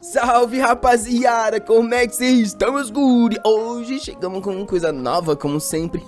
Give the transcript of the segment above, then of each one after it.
Salve rapaziada, como é que vocês estão, meus guri? Hoje chegamos com uma coisa nova, como sempre.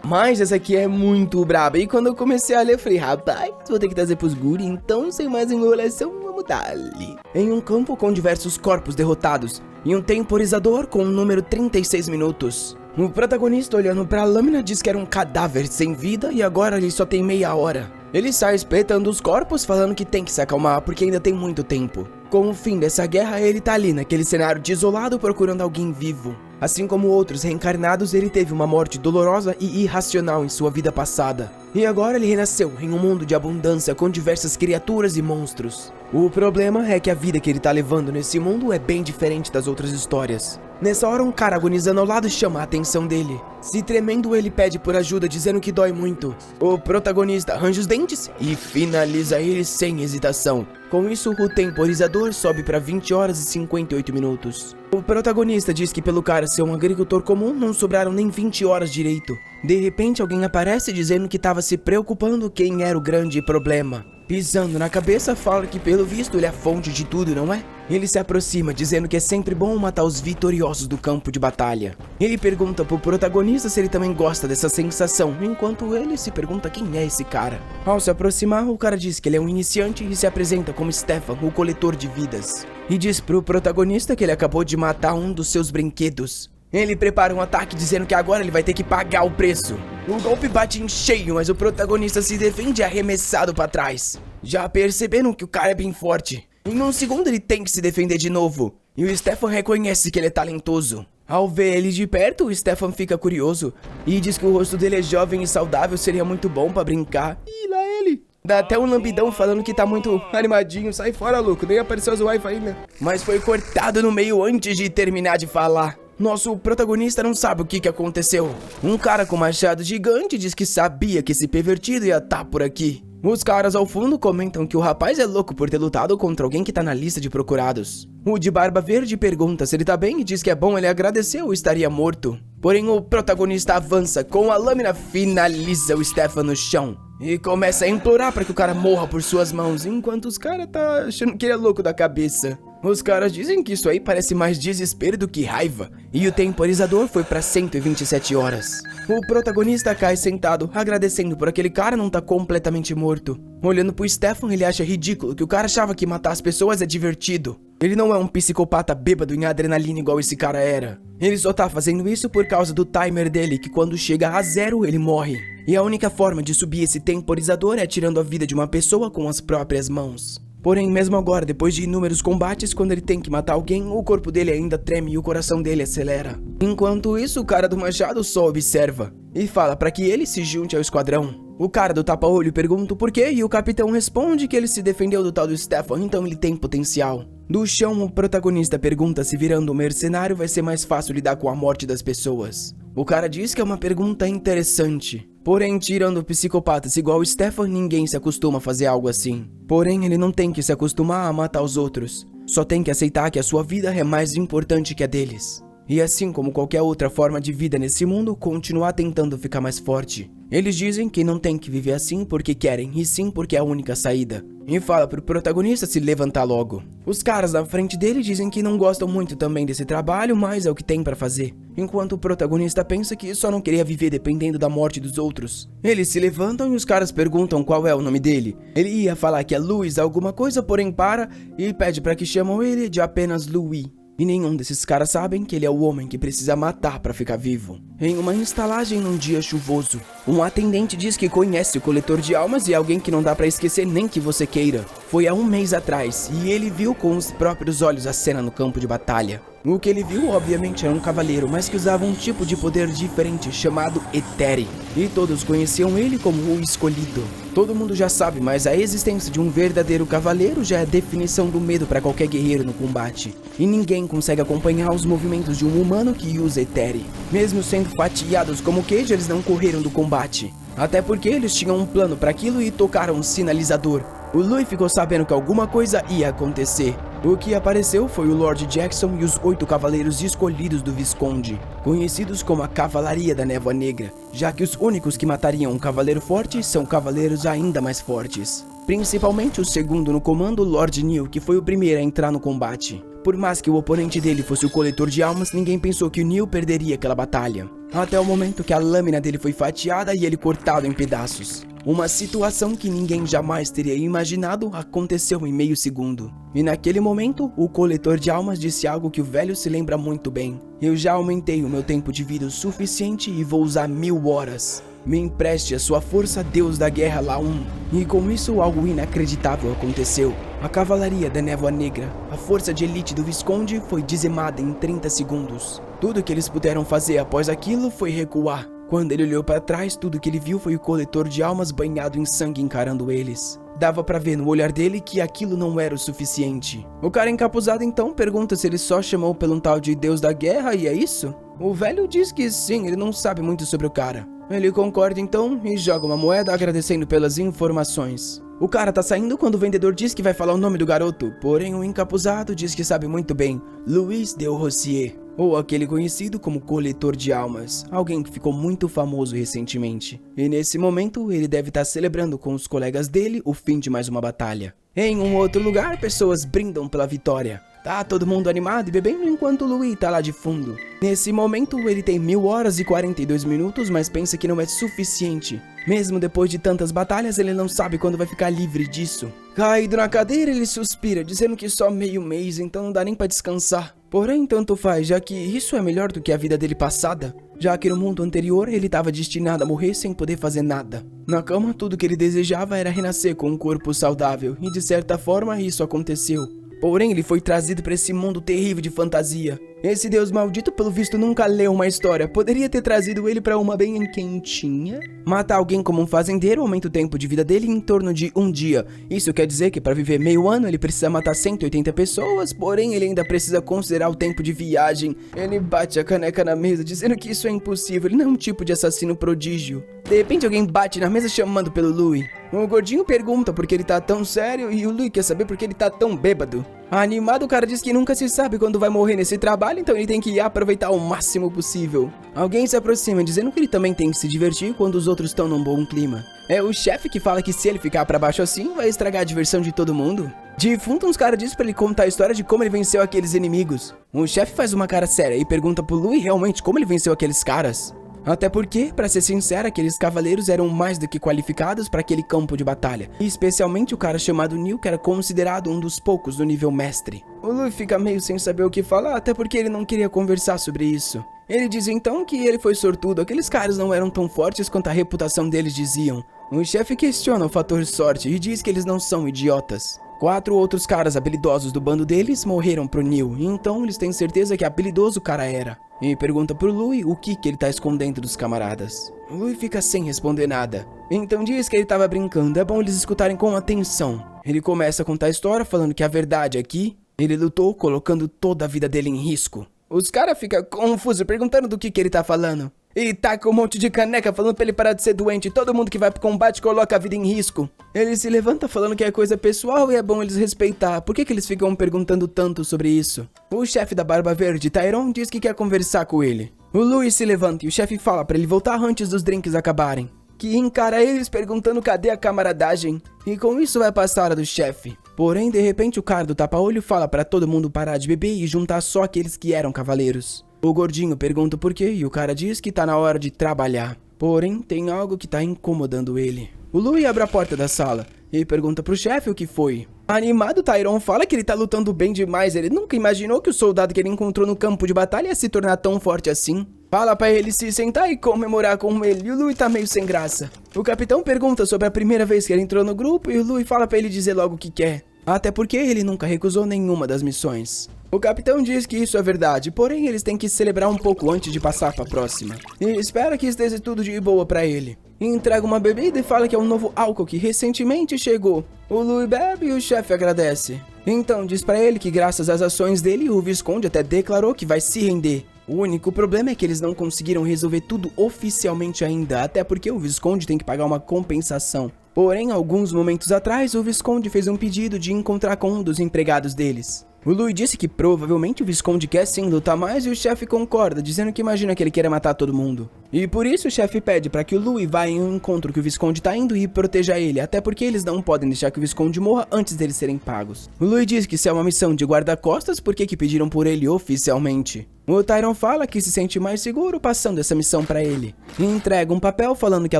Mas essa aqui é muito braba. E quando eu comecei a ler, eu falei, rapaz, vou ter que trazer pros guri. Então, sem mais enrolação, vamos dar-lhe. Em um campo com diversos corpos derrotados e um temporizador com o número 36 minutos. O protagonista, olhando pra lâmina, diz que era um cadáver sem vida e agora ele só tem meia hora. Ele sai espetando os corpos, falando que tem que se acalmar porque ainda tem muito tempo. Com o fim dessa guerra, ele tá ali naquele cenário desolado procurando alguém vivo. Assim como outros reencarnados, ele teve uma morte dolorosa e irracional em sua vida passada. E agora ele renasceu em um mundo de abundância com diversas criaturas e monstros. O problema é que a vida que ele tá levando nesse mundo é bem diferente das outras histórias. Nessa hora, um cara agonizando ao lado chama a atenção dele. Se tremendo, ele pede por ajuda, dizendo que dói muito. O protagonista arranja os dentes e finaliza ele sem hesitação. Com isso, o temporizador sobe para 20 horas e 58 minutos. O protagonista diz que pelo cara ser um agricultor comum, não sobraram nem 20 horas direito. De repente, alguém aparece dizendo que estava se preocupando quem era o grande problema. Pisando na cabeça, fala que pelo visto ele é a fonte de tudo, não é? Ele se aproxima, dizendo que é sempre bom matar os vitoriosos do campo de batalha. Ele pergunta pro protagonista se ele também gosta dessa sensação, enquanto ele se pergunta quem é esse cara. Ao se aproximar, o cara diz que ele é um iniciante e se apresenta como Stefan, o coletor de vidas. E diz pro protagonista que ele acabou de matar um dos seus brinquedos. Ele prepara um ataque dizendo que agora ele vai ter que pagar o preço. O golpe bate em cheio, mas o protagonista se defende arremessado pra trás. Já percebendo que o cara é bem forte. Em um segundo ele tem que se defender de novo. E o Stefan reconhece que ele é talentoso. Ao ver ele de perto, o Stefan fica curioso. E diz que o rosto dele é jovem e saudável, seria muito bom pra brincar. E lá ele. Dá até um lambidão falando que tá muito animadinho. Sai fora, louco, nem apareceu as wifi ainda. Mas foi cortado no meio antes de terminar de falar. Nosso protagonista não sabe o que aconteceu. Um cara com machado gigante diz que sabia que esse pervertido ia estar por aqui. Os caras ao fundo comentam que o rapaz é louco por ter lutado contra alguém que tá na lista de procurados. O de barba verde pergunta se ele tá bem e diz que é bom ele agradecer ou estaria morto. Porém o protagonista avança, com a lâmina finaliza o Stefan no chão. E começa a implorar para que o cara morra por suas mãos, enquanto os caras tá achando que ele é louco da cabeça. Os caras dizem que isso aí parece mais desespero do que raiva, e o temporizador foi para 127 horas. O protagonista cai sentado, agradecendo por aquele cara não tá completamente morto. Olhando pro Stefan, ele acha ridículo que o cara achava que matar as pessoas é divertido. Ele não é um psicopata bêbado em adrenalina igual esse cara era. Ele só tá fazendo isso por causa do timer dele, que quando chega a 0, ele morre. E a única forma de subir esse temporizador é tirando a vida de uma pessoa com as próprias mãos. Porém, mesmo agora, depois de inúmeros combates, quando ele tem que matar alguém, o corpo dele ainda treme e o coração dele acelera. Enquanto isso, o cara do machado só observa e fala para que ele se junte ao esquadrão. O cara do tapa-olho pergunta o porquê e o capitão responde que ele se defendeu do tal do Stefan, então ele tem potencial. Do chão, o protagonista pergunta se virando um mercenário vai ser mais fácil lidar com a morte das pessoas. O cara diz que é uma pergunta interessante. Porém, tirando psicopatas igual o Stefan, ninguém se acostuma a fazer algo assim. Porém, ele não tem que se acostumar a matar os outros. Só tem que aceitar que a sua vida é mais importante que a deles. E assim como qualquer outra forma de vida nesse mundo, continuar tentando ficar mais forte. Eles dizem que não tem que viver assim porque querem, e sim porque é a única saída. E fala pro protagonista se levantar logo. Os caras na frente dele dizem que não gostam muito também desse trabalho, mas é o que tem pra fazer. Enquanto o protagonista pensa que só não queria viver dependendo da morte dos outros. Eles se levantam e os caras perguntam qual é o nome dele. Ele ia falar que é Luiz alguma coisa, porém para e pede pra que chamam ele de apenas Louis. E nenhum desses caras sabem que ele é o homem que precisa matar pra ficar vivo. Em uma estalagem num dia chuvoso, um atendente diz que conhece o coletor de almas e é alguém que não dá pra esquecer nem que você queira. Foi há um mês atrás e ele viu com os próprios olhos a cena no campo de batalha. O que ele viu, obviamente, era um cavaleiro, mas que usava um tipo de poder diferente chamado Eteri. E todos conheciam ele como o escolhido. Todo mundo já sabe, mas a existência de um verdadeiro cavaleiro já é a definição do medo para qualquer guerreiro no combate. E ninguém consegue acompanhar os movimentos de um humano que usa Eteri. Mesmo sendo fatiados como queijo, eles não correram do combate. Até porque eles tinham um plano para aquilo e tocaram um sinalizador. O Louis ficou sabendo que alguma coisa ia acontecer. O que apareceu foi o Lord Jackson e os 8 cavaleiros escolhidos do Visconde, conhecidos como a Cavalaria da Névoa Negra, já que os únicos que matariam um cavaleiro forte são cavaleiros ainda mais fortes. Principalmente o segundo no comando, Lord Neil, que foi o primeiro a entrar no combate. Por mais que o oponente dele fosse o coletor de almas, ninguém pensou que o Neil perderia aquela batalha. Até o momento que a lâmina dele foi fatiada e ele cortado em pedaços. Uma situação que ninguém jamais teria imaginado aconteceu em meio segundo. E naquele momento, o coletor de almas disse algo que o velho se lembra muito bem. Eu já aumentei o meu tempo de vida o suficiente e vou usar 1000 horas. Me empreste a sua força, Deus da Guerra Laum. E com isso algo inacreditável aconteceu. A cavalaria da Névoa Negra, a força de elite do Visconde, foi dizimada em 30 segundos. Tudo que eles puderam fazer após aquilo foi recuar. Quando ele olhou para trás, tudo que ele viu foi o coletor de almas banhado em sangue encarando eles. Dava pra ver no olhar dele que aquilo não era o suficiente. O cara encapuzado então pergunta se ele só chamou pelo um tal de Deus da Guerra e é isso? O velho diz que sim, ele não sabe muito sobre o cara. Ele concorda então e joga uma moeda agradecendo pelas informações. O cara tá saindo quando o vendedor diz que vai falar o nome do garoto, porém o encapuzado diz que sabe muito bem, Louis de Rossier, ou aquele conhecido como Coletor de Almas, alguém que ficou muito famoso recentemente. E nesse momento ele deve estar celebrando com os colegas dele o fim de mais uma batalha. Em um outro lugar, pessoas brindam pela vitória. Tá todo mundo animado e bebendo enquanto o Louis tá lá de fundo. Nesse momento, ele tem 1000 horas e 42 minutos, mas pensa que não é suficiente. Mesmo depois de tantas batalhas, ele não sabe quando vai ficar livre disso. Caído na cadeira, ele suspira, dizendo que só meio mês, então não dá nem pra descansar. Porém, tanto faz, já que isso é melhor do que a vida dele passada. Já que no mundo anterior, ele estava destinado a morrer sem poder fazer nada. Na cama, tudo que ele desejava era renascer com um corpo saudável, e de certa forma, isso aconteceu. Porém, ele foi trazido para esse mundo terrível de fantasia. Esse deus maldito, pelo visto, nunca leu uma história. Poderia ter trazido ele para uma bem quentinha. Matar alguém como um fazendeiro aumenta o tempo de vida dele em torno de 1 dia. Isso quer dizer que para viver meio ano ele precisa matar 180 pessoas, porém ele ainda precisa considerar o tempo de viagem. Ele bate a caneca na mesa dizendo que isso é impossível, ele não é um tipo de assassino prodígio. De repente alguém bate na mesa chamando pelo Louis. O gordinho pergunta por que ele tá tão sério e o Louis quer saber por que ele tá tão bêbado. Animado, o cara diz que nunca se sabe quando vai morrer nesse trabalho, então ele tem que aproveitar o máximo possível. Alguém se aproxima dizendo que ele também tem que se divertir quando os outros estão num bom clima. É o chefe que fala que se ele ficar pra baixo assim, vai estragar a diversão de todo mundo. De fundo, uns caras dizem pra ele contar a história de como ele venceu aqueles inimigos. O chefe faz uma cara séria e pergunta pro Louis realmente como ele venceu aqueles caras. Até porque, pra ser sincero, aqueles cavaleiros eram mais do que qualificados para aquele campo de batalha. E especialmente o cara chamado Neil, que era considerado um dos poucos do nível mestre. O Louis fica meio sem saber o que falar, até porque ele não queria conversar sobre isso. Ele diz então que ele foi sortudo, aqueles caras não eram tão fortes quanto a reputação deles diziam. O chefe questiona o fator sorte e diz que eles não são idiotas. 4 outros caras habilidosos do bando deles morreram pro Neil, então eles têm certeza que habilidoso o cara era. E pergunta pro Louis o que ele tá escondendo dos camaradas. O Louis fica sem responder nada. Então diz que ele tava brincando, é bom eles escutarem com atenção. Ele começa a contar a história falando que a verdade é que ele lutou colocando toda a vida dele em risco. Os caras ficam confusos perguntando do que ele tá falando. E taca um monte de caneca falando pra ele parar de ser doente. Todo mundo que vai pro combate coloca a vida em risco. Ele se levanta falando que é coisa pessoal e é bom eles respeitar. Por que eles ficam perguntando tanto sobre isso? O chefe da Barba Verde, Tyrone, diz que quer conversar com ele. O Louis se levanta e o chefe fala pra ele voltar antes dos drinks acabarem. Que encara eles perguntando cadê a camaradagem. E com isso vai passar a hora do chefe. Porém, de repente o cara do tapa-olho fala pra todo mundo parar de beber e juntar só aqueles que eram cavaleiros. O gordinho pergunta por quê e o cara diz que tá na hora de trabalhar. Porém, tem algo que tá incomodando ele. O Louis abre a porta da sala e pergunta pro chefe o que foi. Animado, Tyrone fala que ele tá lutando bem demais. Ele nunca imaginou que o soldado que ele encontrou no campo de batalha ia se tornar tão forte assim. Fala pra ele se sentar e comemorar com ele, e o Louis tá meio sem graça. O capitão pergunta sobre a primeira vez que ele entrou no grupo e o Louis fala pra ele dizer logo o que quer. Até porque ele nunca recusou nenhuma das missões. O capitão diz que isso é verdade, porém eles têm que celebrar um pouco antes de passar pra próxima. E espera que esteja tudo de boa pra ele. E entrega uma bebida e fala que é um novo álcool que recentemente chegou. O Louis bebe e o chefe agradece. Então diz pra ele que graças às ações dele, o Visconde até declarou que vai se render. O único problema é que eles não conseguiram resolver tudo oficialmente ainda, até porque o Visconde tem que pagar uma compensação. Porém, alguns momentos atrás, o Visconde fez um pedido de encontrar com um dos empregados deles. O Louis disse que provavelmente o Visconde quer sim lutar mais e o chefe concorda, dizendo que imagina que ele queira matar todo mundo. E por isso o chefe pede para que o Louis vá em um encontro que o Visconde tá indo e proteja ele, até porque eles não podem deixar que o Visconde morra antes deles serem pagos. O Louis diz que se é uma missão de guarda-costas, por que pediram por ele oficialmente? O Tyron fala que se sente mais seguro passando essa missão pra ele. E entrega um papel falando que a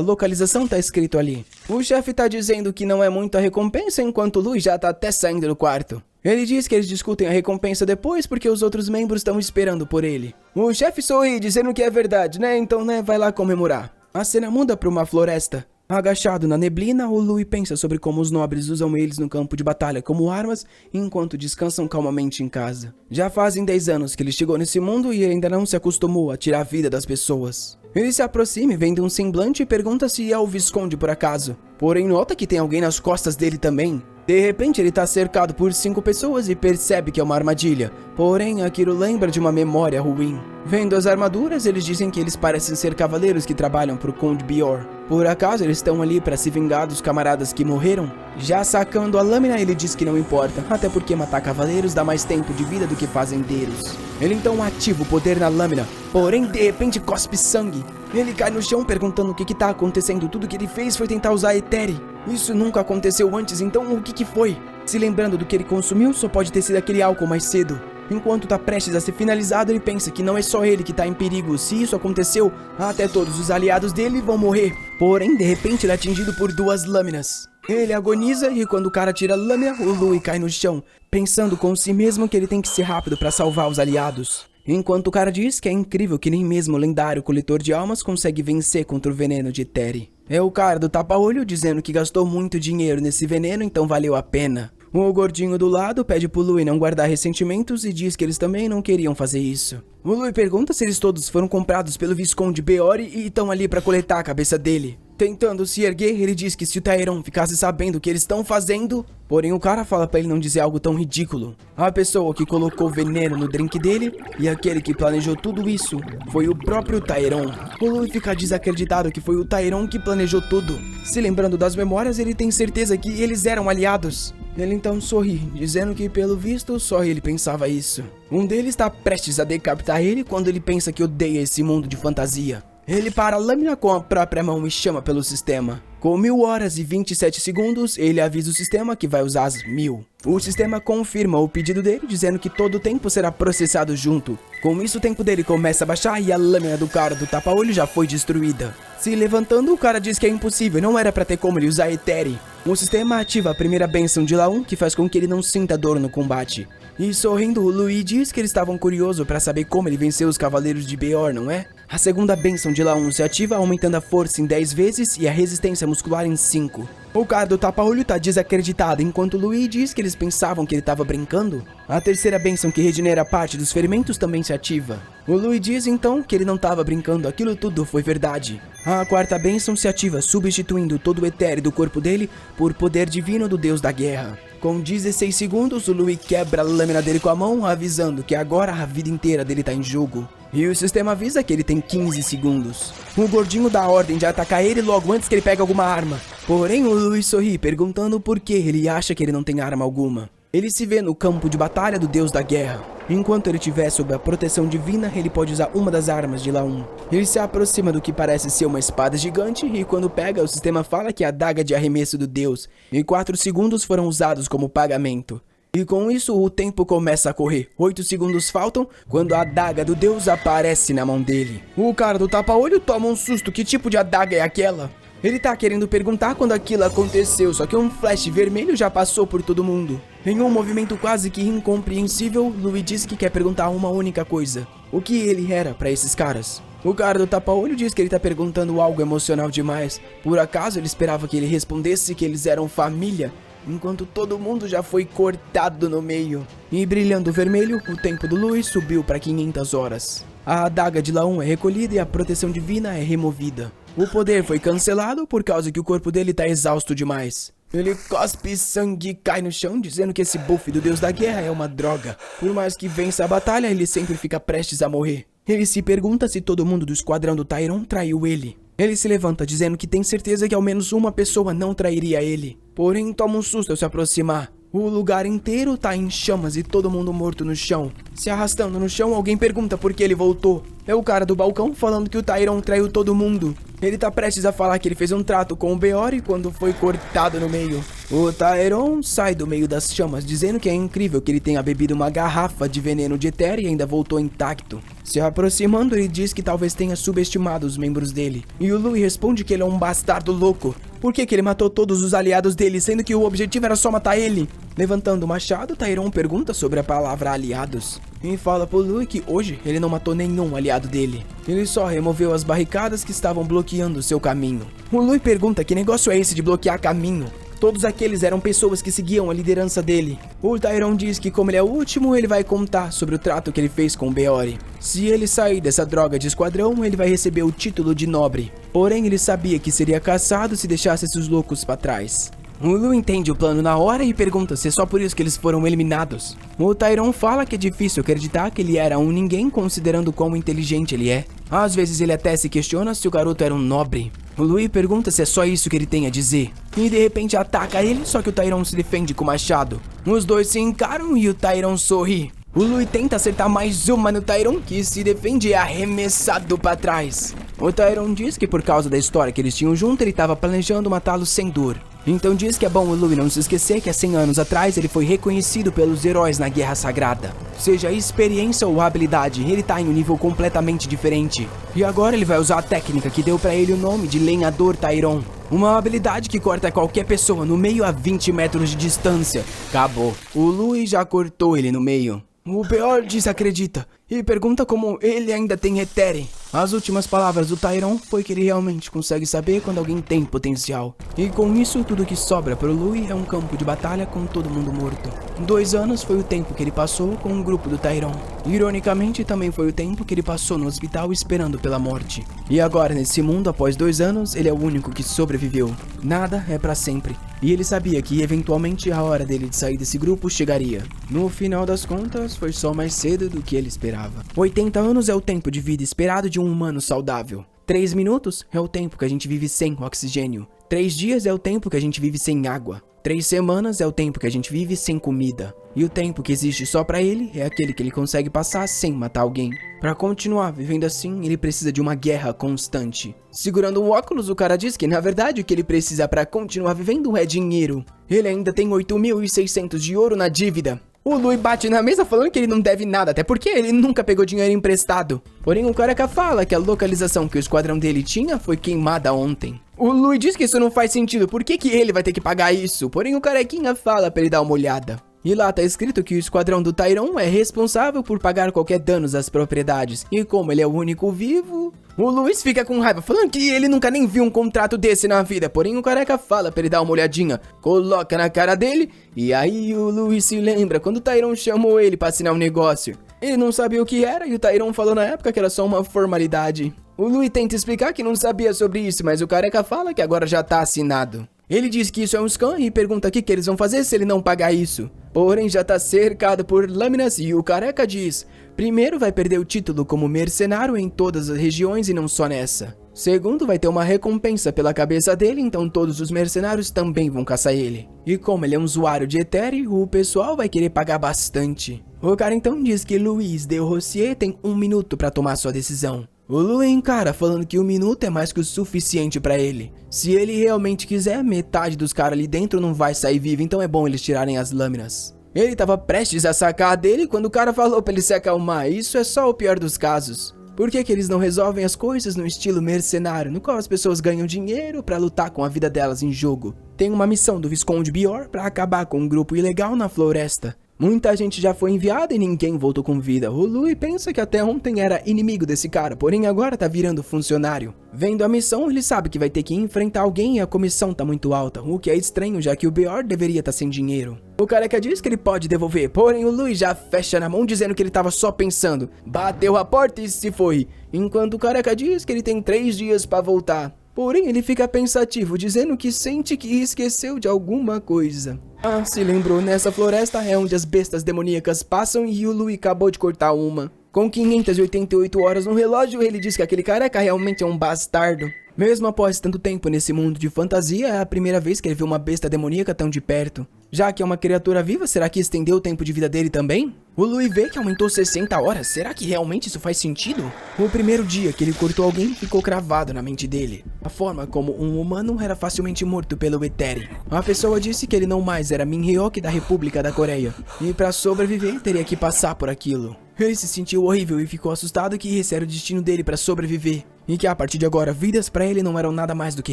localização tá escrito ali. O chefe tá dizendo que não é muito a recompensa, enquanto o Louis já tá até saindo do quarto. Ele diz que eles discutem a recompensa depois porque os outros membros estão esperando por ele. O chefe sorri, dizendo que é verdade, né? Então, vai lá comemorar. A cena muda pra uma floresta. Agachado na neblina, o Louis pensa sobre como os nobres usam eles no campo de batalha como armas, enquanto descansam calmamente em casa. Já fazem 10 anos que ele chegou nesse mundo e ainda não se acostumou a tirar a vida das pessoas. Ele se aproxima, vendo um semblante e pergunta se é o Visconde por acaso. Porém, nota que tem alguém nas costas dele também. De repente, ele tá cercado por 5 pessoas e percebe que é uma armadilha. Porém, aquilo lembra de uma memória ruim. Vendo as armaduras, eles dizem que eles parecem ser cavaleiros que trabalham pro Conde Bior. Por acaso, eles estão ali para se vingar dos camaradas que morreram? Já sacando a lâmina, ele diz que não importa, até porque matar cavaleiros dá mais tempo de vida do que fazendeiros. Ele então ativa o poder na lâmina, porém, de repente, cospe sangue. Ele cai no chão perguntando o que tá acontecendo. Tudo que ele fez foi tentar usar Eteri. Isso nunca aconteceu antes, então o que foi? Se lembrando do que ele consumiu, só pode ter sido aquele álcool mais cedo. Enquanto tá prestes a ser finalizado, ele pensa que não é só ele que tá em perigo. Se isso aconteceu, até todos os aliados dele vão morrer. Porém, de repente, ele é atingido por 2 lâminas. Ele agoniza e quando o cara tira a lâmina, o Louis cai no chão, pensando com si mesmo que ele tem que ser rápido para salvar os aliados. Enquanto o cara diz que é incrível que nem mesmo o lendário coletor de almas consegue vencer contra o veneno de Eteri. É o cara do tapa-olho dizendo que gastou muito dinheiro nesse veneno, então valeu a pena. O gordinho do lado pede pro Louis não guardar ressentimentos e diz que eles também não queriam fazer isso. O Louis pergunta se eles todos foram comprados pelo Visconde Beori e estão ali pra coletar a cabeça dele. Tentando se erguer, ele diz que se o Tyron ficasse sabendo o que eles estão fazendo... Porém, o cara fala pra ele não dizer algo tão ridículo. A pessoa que colocou veneno no drink dele e aquele que planejou tudo isso foi o próprio Tyron. O Louis fica desacreditado que foi o Tyron que planejou tudo. Se lembrando das memórias, ele tem certeza que eles eram aliados. Ele então sorri, dizendo que pelo visto só ele pensava isso. Um deles está prestes a decapitar ele quando ele pensa que odeia esse mundo de fantasia. Ele para a lâmina com a própria mão e chama pelo sistema. Com 1000 horas e 27 segundos, ele avisa o sistema que vai usar as 1000. O sistema confirma o pedido dele, dizendo que todo o tempo será processado junto. Com isso, o tempo dele começa a baixar e a lâmina do cara do tapa-olho já foi destruída. Se levantando, o cara diz que é impossível, não era pra ter como ele usar Eteri. O sistema ativa a primeira bênção de Laun, que faz com que ele não sinta dor no combate. E sorrindo, o Louis diz que eles estavam curiosos para saber como ele venceu os Cavaleiros de Beor, não é? A segunda bênção de Laun se ativa, aumentando a força em 10 vezes e a resistência muscular em 5. O cara do tapa-olho tá desacreditado, enquanto o Louis diz que eles pensavam que ele tava brincando. A terceira bênção que regenera parte dos ferimentos também se ativa. O Louis diz então que ele não tava brincando, aquilo tudo foi verdade. A quarta bênção se ativa, substituindo todo o etéreo do corpo dele por poder divino do deus da guerra. Com 16 segundos, o Louis quebra a lâmina dele com a mão, avisando que agora a vida inteira dele tá em jogo. E o sistema avisa que ele tem 15 segundos. O gordinho dá a ordem de atacar ele logo antes que ele pegue alguma arma. Porém, o Louis sorri, perguntando por que ele acha que ele não tem arma alguma. Ele se vê no campo de batalha do deus da guerra. Enquanto ele estiver sob a proteção divina, ele pode usar uma das armas de Laun. Ele se aproxima do que parece ser uma espada gigante e quando pega, o sistema fala que é a adaga de arremesso do deus. E 4 segundos foram usados como pagamento. E com isso, o tempo começa a correr. 8 segundos faltam quando a adaga do deus aparece na mão dele. O cara do tapa-olho toma um susto. Que tipo de adaga é aquela? Ele tá querendo perguntar quando aquilo aconteceu, só que um flash vermelho já passou por todo mundo. Em um movimento quase que incompreensível, Louis diz que quer perguntar uma única coisa. O que ele era pra esses caras? O cara do tapa-olho diz que ele tá perguntando algo emocional demais. Por acaso ele esperava que ele respondesse que eles eram família, enquanto todo mundo já foi cortado no meio. E brilhando vermelho, o tempo do Louis subiu para 500 horas. A adaga de Laun é recolhida e a proteção divina é removida. O poder foi cancelado por causa que o corpo dele tá exausto demais. Ele cospe sangue e cai no chão, dizendo que esse buff do deus da guerra é uma droga. Por mais que vença a batalha, ele sempre fica prestes a morrer. Ele se pergunta se todo mundo do esquadrão do Tyron traiu ele. Ele se levanta dizendo que tem certeza que ao menos uma pessoa não trairia ele. Porém, toma um susto ao se aproximar. O lugar inteiro tá em chamas e todo mundo morto no chão. Se arrastando no chão, alguém pergunta por que ele voltou. É o cara do balcão falando que o Tyron traiu todo mundo. Ele tá prestes a falar que ele fez um trato com o Beori quando foi cortado no meio. O Tyron sai do meio das chamas, dizendo que é incrível que ele tenha bebido uma garrafa de veneno de Ether e ainda voltou intacto. Se aproximando, ele diz que talvez tenha subestimado os membros dele. E o Louis responde que ele é um bastardo louco. Por que ele matou todos os aliados dele, sendo que o objetivo era só matar ele? Levantando o machado, Tyron pergunta sobre a palavra aliados. E fala pro Louis que hoje ele não matou nenhum aliado dele. Ele só removeu as barricadas que estavam bloqueando seu caminho. O Louis pergunta que negócio é esse de bloquear caminho. Todos aqueles eram pessoas que seguiam a liderança dele. O Tyron diz que como ele é o último, ele vai contar sobre o trato que ele fez com o Beori. Se ele sair dessa droga de esquadrão, ele vai receber o título de nobre. Porém, ele sabia que seria caçado se deixasse esses loucos pra trás. O Lu entende o plano na hora e pergunta se é só por isso que eles foram eliminados. O Tyron fala que é difícil acreditar que ele era um ninguém considerando quão inteligente ele é. Às vezes ele até se questiona se o garoto era um nobre. O Louis pergunta se é só isso que ele tem a dizer. E de repente ataca ele, só que o Tyron se defende com o machado. Os dois se encaram e o Tyron sorri. O Louis tenta acertar mais uma no Tyron, que se defende e é arremessado pra trás. O Tyron diz que por causa da história que eles tinham junto, ele estava planejando matá-lo sem dor. Então diz que é bom o Louis não se esquecer que há 100 anos atrás ele foi reconhecido pelos heróis na Guerra Sagrada. Seja experiência ou habilidade, ele tá em um nível completamente diferente. E agora ele vai usar a técnica que deu pra ele o nome de Lenhador Tyron. Uma habilidade que corta qualquer pessoa no meio a 20 metros de distância. Acabou. O Louis já cortou ele no meio. O Beori desacredita e pergunta como ele ainda tem Ether. As últimas palavras do Tyron foi que ele realmente consegue saber quando alguém tem potencial. E com isso, tudo que sobra para o Louis é um campo de batalha com todo mundo morto. 2 anos foi o tempo que ele passou com o grupo do Tyron. Ironicamente, também foi o tempo que ele passou no hospital esperando pela morte. E agora, nesse mundo, após 2 anos, ele é o único que sobreviveu. Nada é para sempre. E ele sabia que, eventualmente, a hora dele de sair desse grupo chegaria. No final das contas, foi só mais cedo do que ele esperava. 80 anos é o tempo de vida esperado de um humano saudável. 3 minutos é o tempo que a gente vive sem oxigênio. 3 dias é o tempo que a gente vive sem água. 3 semanas é o tempo que a gente vive sem comida. E o tempo que existe só pra ele é aquele que ele consegue passar sem matar alguém. Pra continuar vivendo assim, ele precisa de uma guerra constante. Segurando um óculos, o cara diz que na verdade o que ele precisa pra continuar vivendo é dinheiro. Ele ainda tem 8.600 de ouro na dívida. O Louis bate na mesa falando que ele não deve nada, até porque ele nunca pegou dinheiro emprestado. Porém, o careca fala que a localização que o esquadrão dele tinha foi queimada ontem. O Louis diz que isso não faz sentido, por que ele vai ter que pagar isso? Porém, o carequinha fala pra ele dar uma olhada. E lá tá escrito que o esquadrão do Tyron é responsável por pagar qualquer danos às propriedades. E como ele é o único vivo... O Louis fica com raiva, falando que ele nunca nem viu um contrato desse na vida. Porém, o careca fala pra ele dar uma olhadinha, coloca na cara dele. E aí o Louis se lembra quando o Tyron chamou ele pra assinar um negócio. Ele não sabia o que era e o Tyron falou na época que era só uma formalidade. O Louis tenta explicar que não sabia sobre isso, mas o careca fala que agora já tá assinado. Ele diz que isso é um scam e pergunta o que eles vão fazer se ele não pagar isso. Porém, já tá cercado por lâminas e o careca diz: primeiro, vai perder o título como mercenário em todas as regiões e não só nessa. Segundo, vai ter uma recompensa pela cabeça dele, então todos os mercenários também vão caçar ele. E como ele é um usuário de Ether, o pessoal vai querer pagar bastante. O cara então diz que Louis de Rossier tem 1 minuto pra tomar sua decisão. O Louis encara falando que 1 minuto é mais que o suficiente pra ele. Se ele realmente quiser, metade dos caras ali dentro não vai sair vivo, então é bom eles tirarem as lâminas. Ele tava prestes a sacar dele quando o cara falou pra ele se acalmar. Isso é só o pior dos casos. Por que eles não resolvem as coisas no estilo mercenário, no qual as pessoas ganham dinheiro pra lutar com a vida delas em jogo? Tem uma missão do Visconde Bior pra acabar com um grupo ilegal na floresta. Muita gente já foi enviada e ninguém voltou com vida. O Louis pensa que até ontem era inimigo desse cara, porém agora tá virando funcionário. Vendo a missão, ele sabe que vai ter que enfrentar alguém e a comissão tá muito alta, o que é estranho já que o Beor deveria estar sem dinheiro. O careca diz que ele pode devolver, porém o Louis já fecha na mão dizendo que ele tava só pensando. Bateu a porta e se foi, enquanto o careca diz que ele tem 3 dias pra voltar. Porém, ele fica pensativo, dizendo que sente que esqueceu de alguma coisa. Ah, se lembrou, nessa floresta é onde as bestas demoníacas passam e o Louis acabou de cortar uma. Com 588 horas no relógio, ele diz que aquele careca realmente é um bastardo. Mesmo após tanto tempo nesse mundo de fantasia, é a primeira vez que ele vê uma besta demoníaca tão de perto. Já que é uma criatura viva, será que estendeu o tempo de vida dele também? O Louis vê que aumentou 60 horas, será que realmente isso faz sentido? O primeiro dia que ele cortou alguém ficou cravado na mente dele. A forma como um humano era facilmente morto pelo Eteri. A pessoa disse que ele não mais era Min Hyuk da República da Coreia, e para sobreviver teria que passar por aquilo. Ele se sentiu horrível e ficou assustado que esse era o destino dele para sobreviver, e que a partir de agora vidas para ele não eram nada mais do que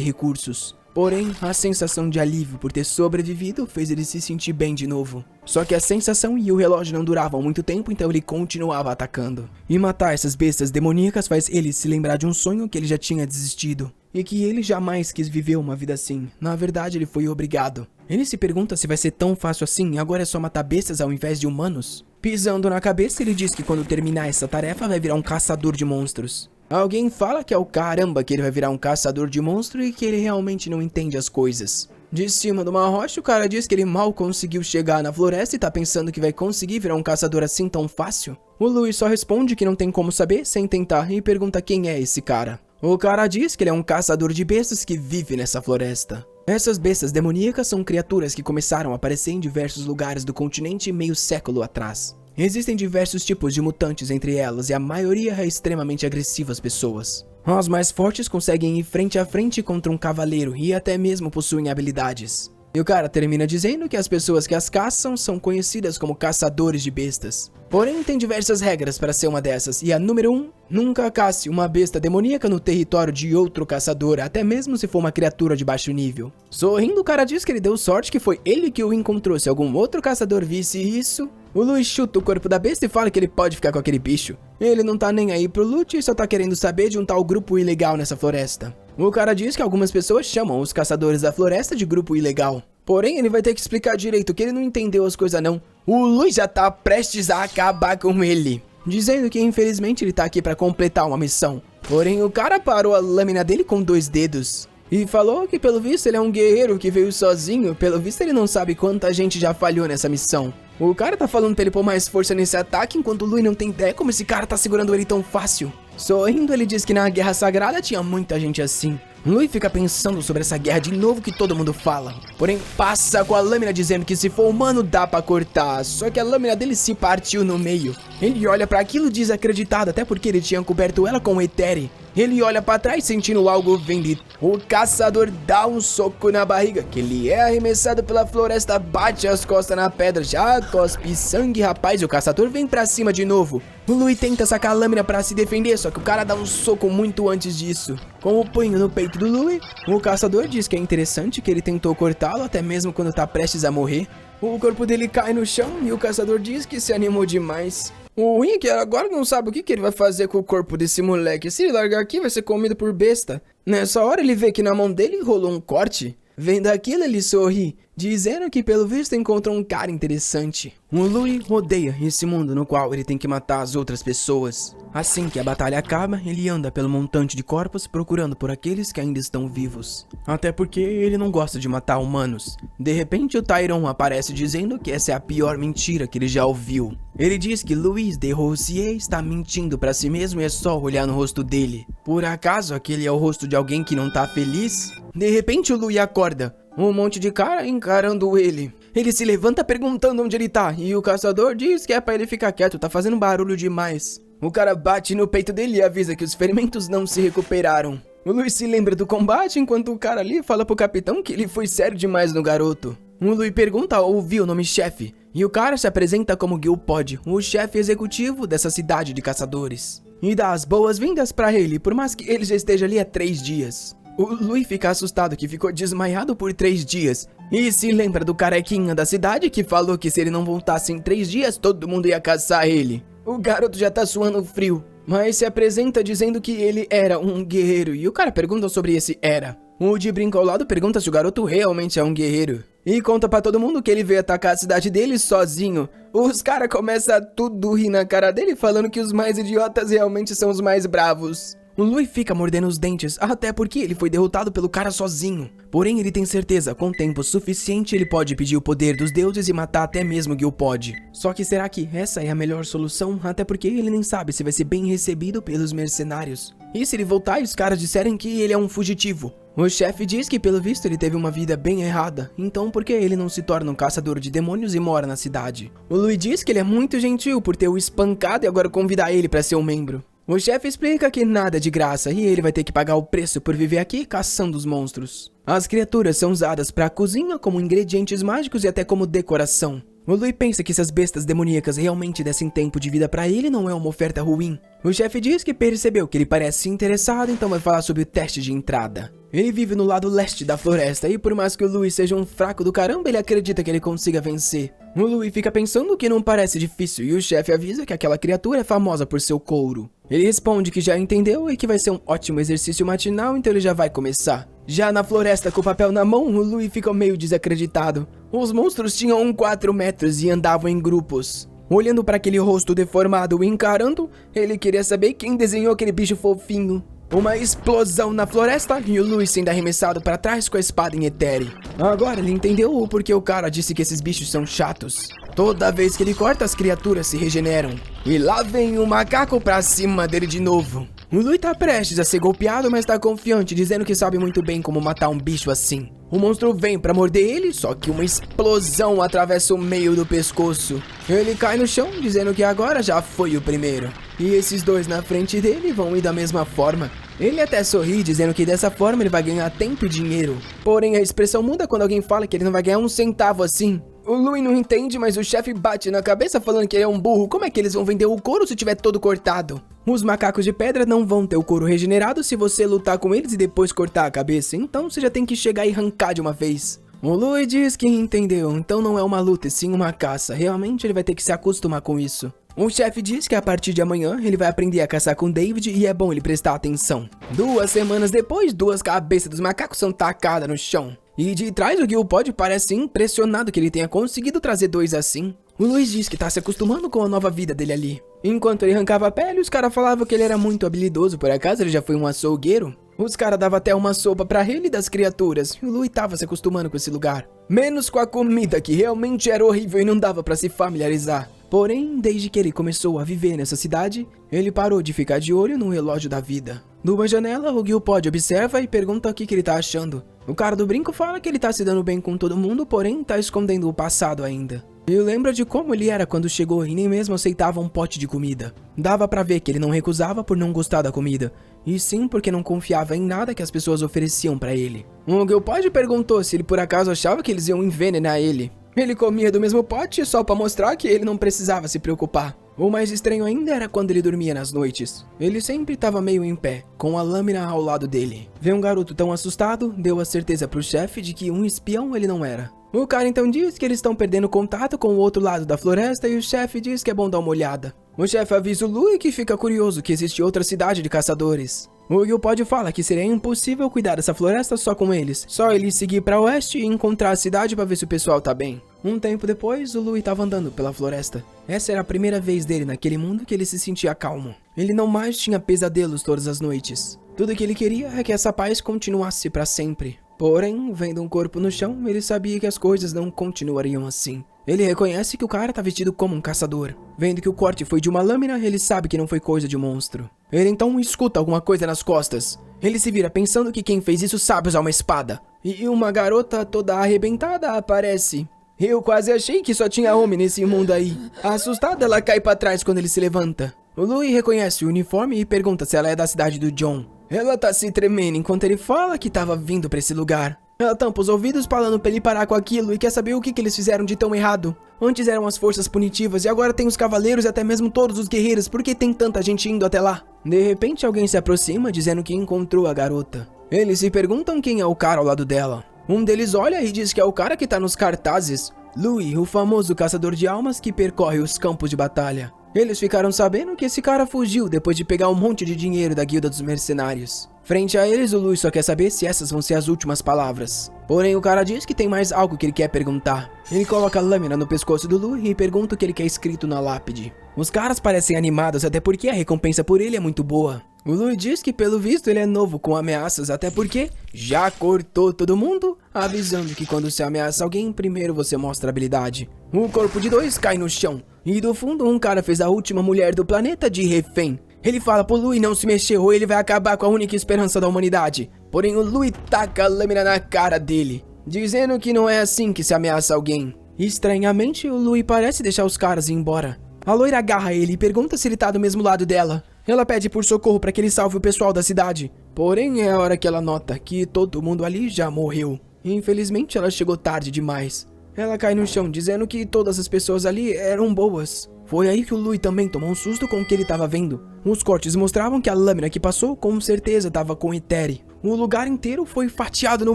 recursos. Porém, a sensação de alívio por ter sobrevivido fez ele se sentir bem de novo. Só que a sensação e o relógio não duravam muito tempo, então ele continuava atacando. E matar essas bestas demoníacas faz ele se lembrar de um sonho que ele já tinha desistido. E que ele jamais quis viver uma vida assim. Na verdade, ele foi obrigado. Ele se pergunta se vai ser tão fácil assim e agora é só matar bestas ao invés de humanos. Pisando na cabeça, ele diz que quando terminar essa tarefa vai virar um caçador de monstros. Alguém fala que é o caramba que ele vai virar um caçador de monstro e que ele realmente não entende as coisas. De cima de uma rocha, o cara diz que ele mal conseguiu chegar na floresta e tá pensando que vai conseguir virar um caçador assim tão fácil. O Louis só responde que não tem como saber sem tentar e pergunta quem é esse cara. O cara diz que ele é um caçador de bestas que vive nessa floresta. Essas bestas demoníacas são criaturas que começaram a aparecer em diversos lugares do continente meio século atrás. Existem diversos tipos de mutantes entre elas e a maioria é extremamente agressiva às pessoas. Os mais fortes conseguem ir frente a frente contra um cavaleiro e até mesmo possuem habilidades. E o cara termina dizendo que as pessoas que as caçam são conhecidas como caçadores de bestas. Porém, tem diversas regras para ser uma dessas, e a número 1, nunca cace uma besta demoníaca no território de outro caçador, até mesmo se for uma criatura de baixo nível. Sorrindo, o cara diz que ele deu sorte que foi ele que o encontrou. Se algum outro caçador visse isso, o Louis chuta o corpo da besta e fala que ele pode ficar com aquele bicho. Ele não tá nem aí pro loot e só tá querendo saber de um tal grupo ilegal nessa floresta. O cara diz que algumas pessoas chamam os caçadores da floresta de grupo ilegal. Porém, ele vai ter que explicar direito que ele não entendeu as coisas não. O Louis já tá prestes a acabar com ele, dizendo que infelizmente ele tá aqui pra completar uma missão. Porém, o cara parou a lâmina dele com 2 dedos. E falou que pelo visto ele é um guerreiro que veio sozinho, pelo visto ele não sabe quanta gente já falhou nessa missão. O cara tá falando pra ele pôr mais força nesse ataque, enquanto o Louis não tem ideia como esse cara tá segurando ele tão fácil. Sorrindo, ele diz que na Guerra Sagrada tinha muita gente assim. Louis fica pensando sobre essa guerra de novo que todo mundo fala. Porém, passa com a lâmina dizendo que se for humano dá pra cortar, só que a lâmina dele se partiu no meio. Ele olha pra aquilo desacreditado, até porque ele tinha coberto ela com o Eteri. Ele olha pra trás sentindo algo vindo. O caçador dá um soco na barriga, que ele é arremessado pela floresta, bate as costas na pedra, já cospe sangue, rapaz, e o caçador vem pra cima de novo. O Louis tenta sacar a lâmina pra se defender, só que o cara dá um soco muito antes disso. Com o punho no peito do Louis, o caçador diz que é interessante que ele tentou cortá-lo até mesmo quando tá prestes a morrer. O corpo dele cai no chão e o caçador diz que se animou demais. O ruim é que agora não sabe o que ele vai fazer com o corpo desse moleque. Se ele largar aqui, vai ser comido por besta. Nessa hora, ele vê que na mão dele rolou um corte. Vendo aquilo, ele sorri, dizendo que pelo visto encontrou um cara interessante. O Louis odeia esse mundo no qual ele tem que matar as outras pessoas. Assim que a batalha acaba, ele anda pelo montante de corpos procurando por aqueles que ainda estão vivos. Até porque ele não gosta de matar humanos. De repente o Tyron aparece dizendo que essa é a pior mentira que ele já ouviu. Ele diz que Louis de Roussier está mentindo pra si mesmo e é só olhar no rosto dele. Por acaso aquele é o rosto de alguém que não tá feliz? De repente o Louis acorda, um monte de cara encarando ele. Ele se levanta perguntando onde ele tá e o caçador diz que é pra ele ficar quieto, tá fazendo barulho demais. O cara bate no peito dele e avisa que os ferimentos não se recuperaram. O Louis se lembra do combate enquanto o cara ali fala pro capitão que ele foi sério demais no garoto. O Louis pergunta ao ouvir o nome chefe e o cara se apresenta como Gil Pod, o chefe executivo dessa cidade de caçadores. E dá as boas-vindas pra ele, por mais que ele já esteja ali há 3 dias. O Louis fica assustado que ficou desmaiado por 3 dias e se lembra do carequinha da cidade que falou que se ele não voltasse em 3 dias todo mundo ia caçar ele. O garoto já tá suando frio, mas se apresenta dizendo que ele era um guerreiro e o cara pergunta sobre esse era. O de brinco ao lado pergunta se o garoto realmente é um guerreiro e conta pra todo mundo que ele veio atacar a cidade dele sozinho. Os caras começam a tudo rir na cara dele falando que os mais idiotas realmente são os mais bravos. O Louis fica mordendo os dentes, até porque ele foi derrotado pelo cara sozinho. Porém, ele tem certeza, com tempo suficiente, ele pode pedir o poder dos deuses e matar até mesmo Gil Pod. Só que será que essa é a melhor solução? Até porque ele nem sabe se vai ser bem recebido pelos mercenários. E se ele voltar e os caras disserem que ele é um fugitivo? O chefe diz que pelo visto ele teve uma vida bem errada, então por que ele não se torna um caçador de demônios e mora na cidade? O Louis diz que ele é muito gentil por ter o espancado e agora convidar ele para ser um membro. O chefe explica que nada é de graça e ele vai ter que pagar o preço por viver aqui caçando os monstros. As criaturas são usadas para a cozinha como ingredientes mágicos e até como decoração. O Louis pensa que se as bestas demoníacas realmente dessem tempo de vida pra ele, não é uma oferta ruim. O chefe diz que percebeu que ele parece interessado, então vai falar sobre o teste de entrada. Ele vive no lado leste da floresta e por mais que o Louis seja um fraco do caramba, ele acredita que ele consiga vencer. O Louis fica pensando que não parece difícil e o chefe avisa que aquela criatura é famosa por seu couro. Ele responde que já entendeu e que vai ser um ótimo exercício matinal, então ele já vai começar. Já na floresta com o papel na mão, o Louis fica meio desacreditado. Os monstros tinham 4 metros e andavam em grupos. Olhando para aquele rosto deformado e encarando, ele queria saber quem desenhou aquele bicho fofinho. Uma explosão na floresta e o Louis sendo arremessado para trás com a espada em etéreo. Agora ele entendeu o porquê o cara disse que esses bichos são chatos. Toda vez que ele corta, as criaturas se regeneram. E lá vem o macaco pra cima dele de novo. O Louis tá prestes a ser golpeado, mas tá confiante, dizendo que sabe muito bem como matar um bicho assim. O monstro vem pra morder ele, só que uma explosão atravessa o meio do pescoço. Ele cai no chão, dizendo que agora já foi o primeiro. E esses dois na frente dele vão ir da mesma forma. Ele até sorri, dizendo que dessa forma ele vai ganhar tempo e dinheiro. Porém, a expressão muda quando alguém fala que ele não vai ganhar um centavo assim. O Louis não entende, mas o chefe bate na cabeça falando que ele é um burro. Como é que eles vão vender o couro se tiver todo cortado? Os macacos de pedra não vão ter o couro regenerado se você lutar com eles e depois cortar a cabeça. Então você já tem que chegar e arrancar de uma vez. O Louis diz que entendeu, então não é uma luta e sim uma caça. Realmente ele vai ter que se acostumar com isso. O chefe diz que a partir de amanhã ele vai aprender a caçar com David e é bom ele prestar atenção. 2 semanas depois, 2 cabeças dos macacos são tacadas no chão. E de trás o Gil Pod parece impressionado que ele tenha conseguido trazer 2 assim. O Louis diz que tá se acostumando com a nova vida dele ali. Enquanto ele arrancava a pele, os caras falavam que ele era muito habilidoso, por acaso ele já foi um açougueiro. Os caras davam até uma sopa pra ele e das criaturas, e o Louis tava se acostumando com esse lugar. Menos com a comida, que realmente era horrível e não dava pra se familiarizar. Porém, desde que ele começou a viver nessa cidade, ele parou de ficar de olho no relógio da vida. Numa janela, o Gil Pod observa e pergunta o que ele tá achando. O cara do brinco fala que ele tá se dando bem com todo mundo, porém tá escondendo o passado ainda. Ele lembra de como ele era quando chegou e nem mesmo aceitava um pote de comida. Dava pra ver que ele não recusava por não gostar da comida, e sim porque não confiava em nada que as pessoas ofereciam pra ele. O Gil Pod perguntou se ele por acaso achava que eles iam envenenar ele. Ele comia do mesmo pote só pra mostrar que ele não precisava se preocupar. O mais estranho ainda era quando ele dormia nas noites. Ele sempre estava meio em pé, com a lâmina ao lado dele. Ver um garoto tão assustado deu a certeza pro chefe de que um espião ele não era. O cara então diz que eles estão perdendo contato com o outro lado da floresta e o chefe diz que é bom dar uma olhada. O chefe avisa o Louis que fica curioso que existe outra cidade de caçadores. O Gil Pod fala que seria impossível cuidar dessa floresta só com eles. Só ele seguir pra oeste e encontrar a cidade pra ver se o pessoal tá bem. Um tempo depois, o Louis tava andando pela floresta. Essa era a primeira vez dele naquele mundo que ele se sentia calmo. Ele não mais tinha pesadelos todas as noites. Tudo que ele queria é que essa paz continuasse pra sempre. Porém, vendo um corpo no chão, ele sabia que as coisas não continuariam assim. Ele reconhece que o cara tá vestido como um caçador. Vendo que o corte foi de uma lâmina, ele sabe que não foi coisa de um monstro. Ele então escuta alguma coisa nas costas. Ele se vira pensando que quem fez isso sabe usar uma espada. E uma garota toda arrebentada aparece. Eu quase achei que só tinha homem nesse mundo aí. Assustada, ela cai pra trás quando ele se levanta. O Louis reconhece o uniforme e pergunta se ela é da cidade do John. Ela tá se tremendo enquanto ele fala que tava vindo pra esse lugar. Ela tampa os ouvidos falando pra ele parar com aquilo e quer saber o que eles fizeram de tão errado. Antes eram as forças punitivas e agora tem os cavaleiros e até mesmo todos os guerreiros. Por que tem tanta gente indo até lá? De repente alguém se aproxima dizendo que encontrou a garota. Eles se perguntam quem é o cara ao lado dela. Um deles olha e diz que é o cara que tá nos cartazes. Louis, o famoso caçador de almas que percorre os campos de batalha. Eles ficaram sabendo que esse cara fugiu depois de pegar um monte de dinheiro da guilda dos mercenários. Frente a eles, o Louis só quer saber se essas vão ser as últimas palavras. Porém, o cara diz que tem mais algo que ele quer perguntar. Ele coloca a lâmina no pescoço do Louis e pergunta o que ele quer escrito na lápide. Os caras parecem animados, até porque a recompensa por ele é muito boa. O Lui diz que pelo visto ele é novo com ameaças, até porque já cortou todo mundo, avisando que quando se ameaça alguém, primeiro você mostra habilidade. O corpo de dois cai no chão, e do fundo um cara fez a última mulher do planeta de refém. Ele fala pro Lui não se mexer ou ele vai acabar com a única esperança da humanidade. Porém o Lui taca a lâmina na cara dele, dizendo que não é assim que se ameaça alguém. Estranhamente, o Lui parece deixar os caras ir embora. A loira agarra ele e pergunta se ele tá do mesmo lado dela. Ela pede por socorro para que ele salve o pessoal da cidade. Porém, é a hora que ela nota que todo mundo ali já morreu. Infelizmente, ela chegou tarde demais. Ela cai no chão, dizendo que todas as pessoas ali eram boas. Foi aí que o Lui também tomou um susto com o que ele estava vendo. Os cortes mostravam que a lâmina que passou com certeza estava com Eteri. O lugar inteiro foi fatiado no